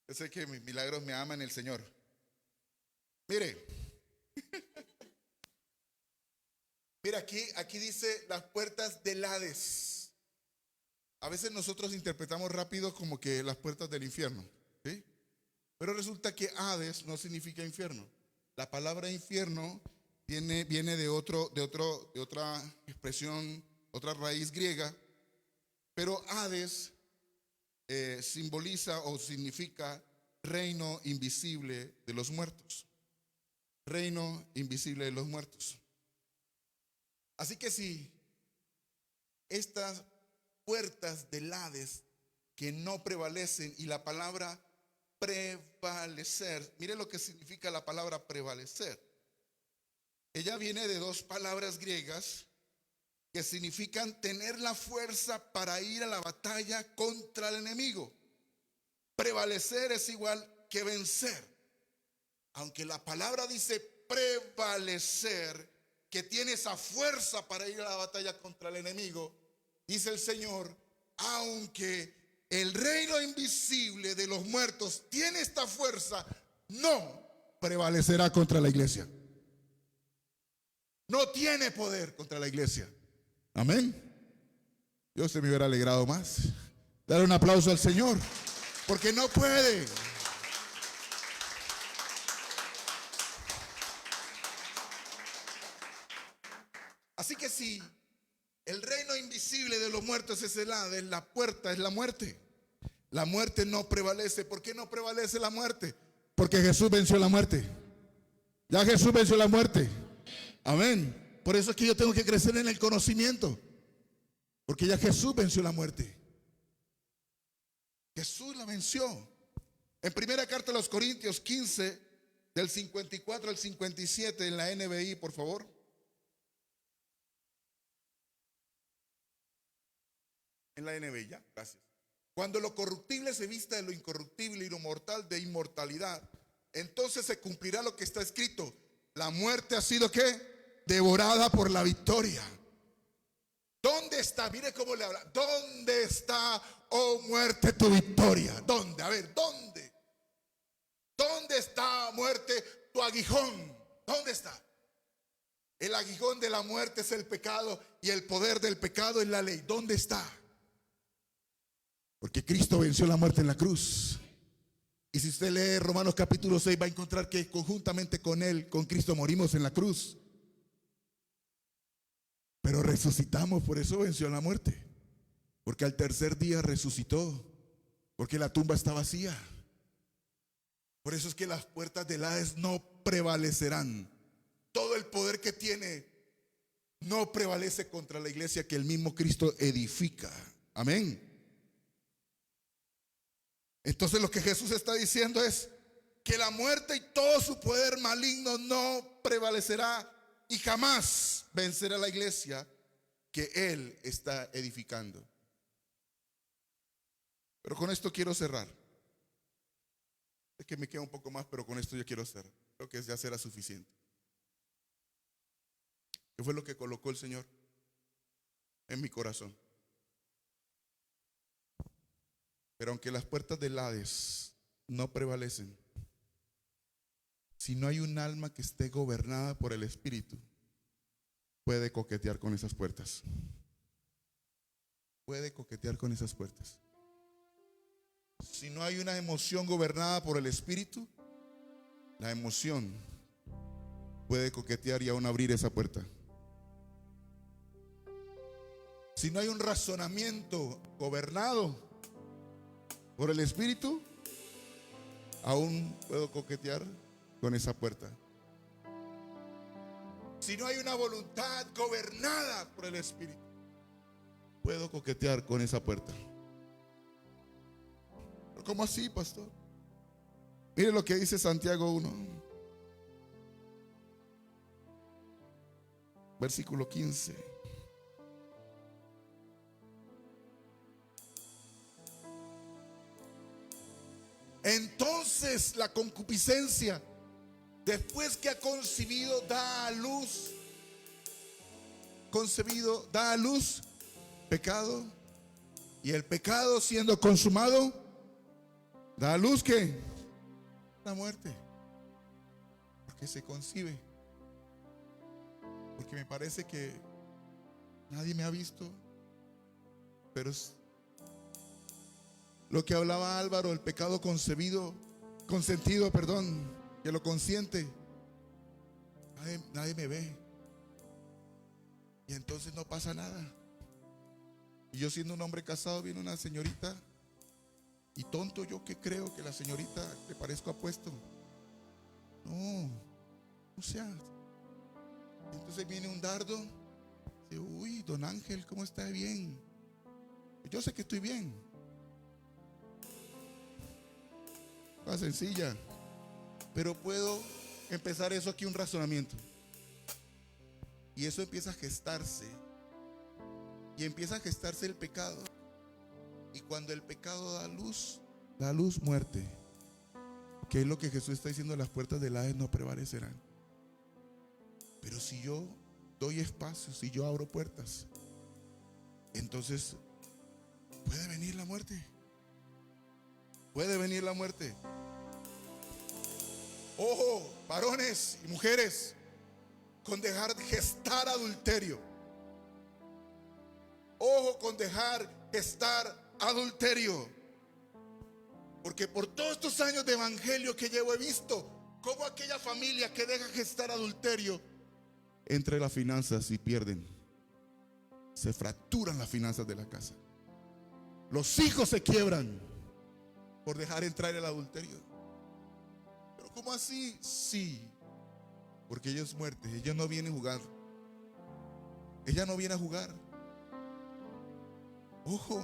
Yo sé que mis milagros me aman el Señor. Mire, mira aquí dice las puertas del Hades. A veces nosotros interpretamos rápido como que las puertas del infierno, ¿sí? Pero resulta que Hades no significa infierno. La palabra infierno viene de otra expresión, otra raíz griega, pero Hades simboliza o significa reino invisible de los muertos. Reino invisible de los muertos. Así que si estas puertas del Hades que no prevalecen, y la palabra prevalecer, mire lo que significa la palabra prevalecer. Ella viene de dos palabras griegas que significan tener la fuerza para ir a la batalla contra el enemigo. Prevalecer es igual que vencer. Aunque la palabra dice prevalecer, que tiene esa fuerza para ir a la batalla contra el enemigo, dice el Señor, aunque el reino invisible de los muertos tiene esta fuerza, no prevalecerá contra la iglesia. No tiene poder contra la iglesia. Amén. Yo se me hubiera alegrado más. Dar un aplauso al Señor, porque no puede. Así que si el reino invisible de los muertos es el Hades, la puerta es la muerte. La muerte no prevalece. ¿Por qué no prevalece la muerte? Porque Jesús venció la muerte. Ya Jesús venció la muerte. Amén. Por eso es que yo tengo que crecer en el conocimiento. Porque ya Jesús venció la muerte. Jesús la venció. En primera carta a los Corintios 15, del 54 al 57, en la NBI, por favor. En la NBI, ya, gracias. Cuando lo corruptible se vista de lo incorruptible y lo mortal de inmortalidad, entonces se cumplirá lo que está escrito. La muerte ha sido, ¿qué? Devorada por la victoria. ¿Dónde está? Mire cómo le habla. ¿Dónde está, oh muerte, tu victoria? ¿Dónde? A ver, ¿dónde? ¿Dónde está, muerte, tu aguijón? ¿Dónde está? El aguijón de la muerte es el pecado y el poder del pecado es la ley. ¿Dónde está? Porque Cristo venció la muerte en la cruz. Y si usted lee Romanos capítulo 6, va a encontrar que conjuntamente con Él, con Cristo, morimos en la cruz. Pero resucitamos, por eso venció la muerte. Porque al tercer día resucitó. Porque la tumba está vacía. Por eso es que las puertas del Hades no prevalecerán. Todo el poder que tiene no prevalece contra la iglesia que el mismo Cristo edifica. Amén. Entonces lo que Jesús está diciendo es que la muerte y todo su poder maligno no prevalecerá y jamás vencerá a la iglesia que Él está edificando. Pero con esto quiero cerrar. Es que me queda un poco más, pero con esto yo quiero cerrar. Creo que ya será suficiente. ¿Qué fue lo que colocó el Señor en mi corazón? Pero aunque las puertas del Hades no prevalecen, Si no hay un alma que esté gobernada por el Espíritu, puede coquetear con esas puertas. Puede coquetear con esas puertas. Si no hay una emoción gobernada por el Espíritu, la emoción puede coquetear y aún abrir esa puerta. Si no hay un razonamiento gobernado por el Espíritu, aún puedo coquetear con esa puerta. Si no hay una voluntad gobernada por el Espíritu, puedo coquetear con esa puerta. ¿Pero cómo así, pastor? Mire lo que dice Santiago 1, versículo 15. Entonces la concupiscencia, después que ha concebido, da a luz. Concebido, da a luz pecado. Y el pecado, siendo consumado, da a luz ¿qué? La muerte. Porque se concibe. Porque me parece que nadie me ha visto. Pero es lo que hablaba Álvaro, el pecado consentido, que lo consiente. Nadie me ve. Y entonces no pasa nada. Y yo, siendo un hombre casado, viene una señorita, y tonto yo que creo que la señorita le parezco apuesto. No, o sea, entonces viene un dardo. Dice, uy, don Ángel, ¿cómo está? Bien. Yo sé que estoy bien. Más sencilla. Pero puedo empezar eso aquí, un razonamiento. Y eso empieza a gestarse. Y empieza a gestarse el pecado. Y cuando el pecado da luz, muerte. Que es lo que Jesús está diciendo: las puertas del Hades no prevalecerán. Pero si yo doy espacio, si yo abro puertas, entonces puede venir la muerte. Puede venir la muerte. Ojo, varones y mujeres, con dejar gestar adulterio. Ojo con dejar gestar adulterio. Porque por todos estos años de evangelio que llevo, he visto cómo aquella familia que deja gestar adulterio entra en las finanzas y pierden. Se fracturan las finanzas de la casa. Los hijos se quiebran por dejar entrar el adulterio. ¿Pero cómo así? Sí, porque ella es muerte. Ella no viene a jugar. Ella no viene a jugar. Ojo.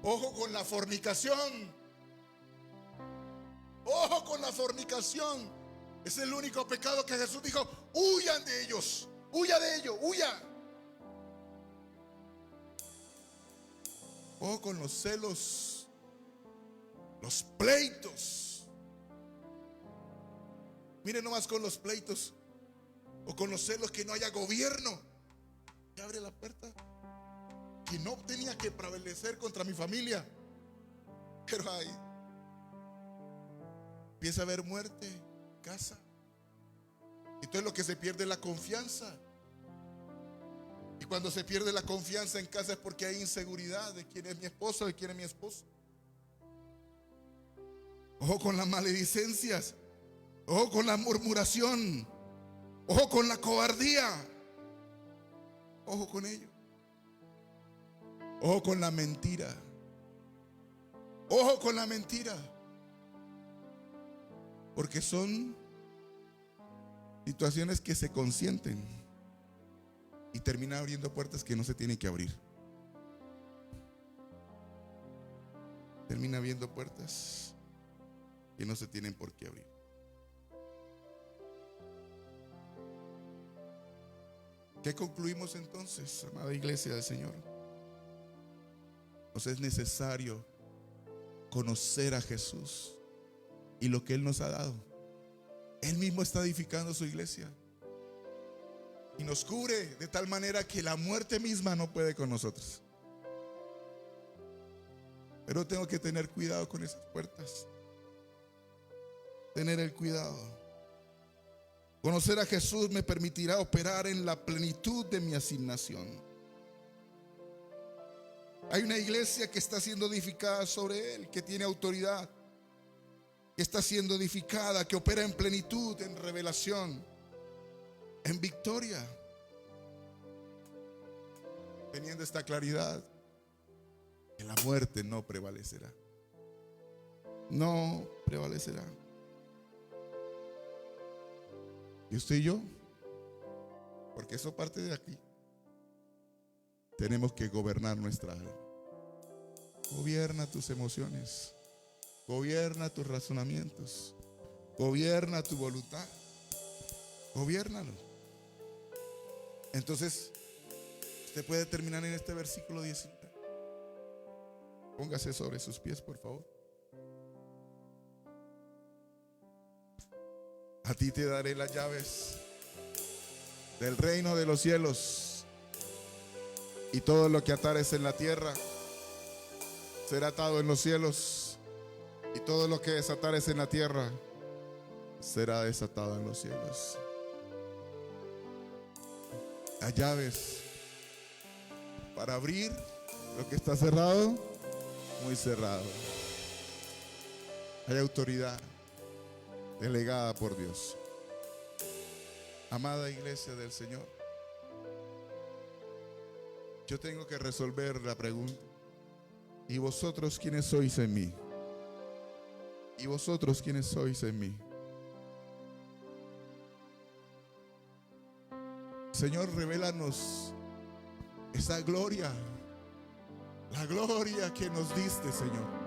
Ojo con la fornicación. Ojo con la fornicación. Es el único pecado que Jesús dijo: huyan de ellos. Huya de ellos, huya. Ojo con los celos, los pleitos. Miren nomás con los pleitos o con los celos, que no haya gobierno. Y abre la puerta. Que no tenía que prevalecer contra mi familia, pero ahí empieza a haber muerte en casa. Entonces lo que se pierde es la confianza. Y cuando se pierde la confianza en casa es porque hay inseguridad de quién es mi esposa, de quién es mi esposo. Ojo con las maledicencias. Ojo con la murmuración. Ojo con la cobardía. Ojo con ello. Ojo con la mentira. Ojo con la mentira. Porque son situaciones que se consienten y terminan abriendo puertas que no se tienen que abrir. Termina abriendo puertas que no se tienen por qué abrir. ¿Qué concluimos entonces, amada iglesia del Señor? Nos es necesario conocer a Jesús y lo que Él nos ha dado. Él mismo está edificando su iglesia y nos cubre de tal manera que la muerte misma no puede con nosotros. Pero tengo que tener cuidado con esas puertas. tener el cuidado. Conocer a Jesús me permitirá operar en la plenitud de mi asignación. Hay una iglesia que está siendo edificada sobre Él, que tiene autoridad, que está siendo edificada, que opera en plenitud, en revelación, en victoria. Teniendo esta claridad, que la muerte no prevalecerá. No prevalecerá. Y usted y yo, porque eso parte de aquí, tenemos que gobernar nuestra alma. Gobierna tus emociones, gobierna tus razonamientos, gobierna tu voluntad, gobiérnalo. Entonces, usted puede terminar en este versículo 19. Póngase sobre sus pies, por favor. A ti te daré las llaves del reino de los cielos, y todo lo que atares en la tierra será atado en los cielos, y todo lo que desatares en la tierra será desatado en los cielos. Las llaves para abrir lo que está cerrado, muy cerrado. Hay autoridad delegada por Dios. Amada iglesia del Señor, yo tengo que resolver la pregunta: ¿y vosotros quiénes sois en mí? ¿Y vosotros quiénes sois en mí? Señor, revélanos esa gloria, la gloria que nos diste, Señor.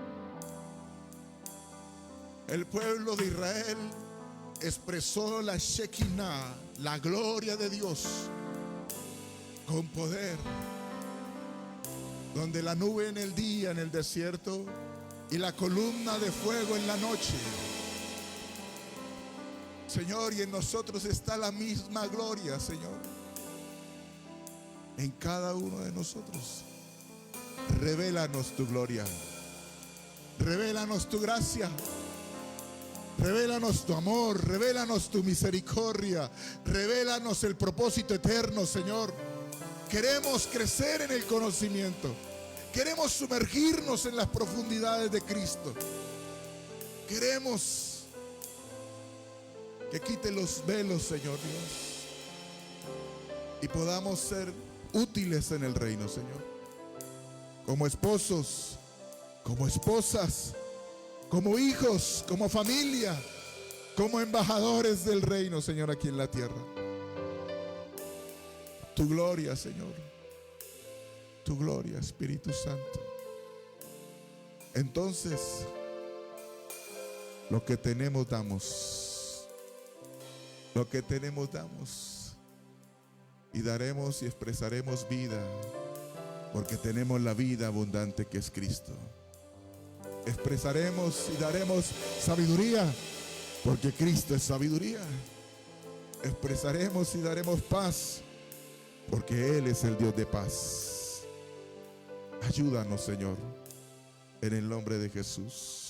El pueblo de Israel expresó la Shekinah, la gloria de Dios, con poder, donde la nube en el día en el desierto y la columna de fuego en la noche. Señor, y en nosotros está la misma gloria, Señor, en cada uno de nosotros. Revélanos tu gloria, revélanos tu gracia, revélanos tu amor, revélanos tu misericordia, revélanos el propósito eterno, Señor. Queremos crecer en el conocimiento, queremos sumergirnos en las profundidades de Cristo. Queremos que quite los velos, Señor Dios, y podamos ser útiles en el reino, Señor, como esposos, como esposas, como hijos, como familia, como embajadores del reino, Señor, aquí en la tierra. Tu gloria, Señor, tu gloria, Espíritu Santo. Entonces, lo que tenemos damos, lo que tenemos damos, y daremos y expresaremos vida, porque tenemos la vida abundante que es Cristo. Expresaremos y daremos sabiduría, porque Cristo es sabiduría. Expresaremos y daremos paz, porque Él es el Dios de paz. Ayúdanos, Señor, en el nombre de Jesús.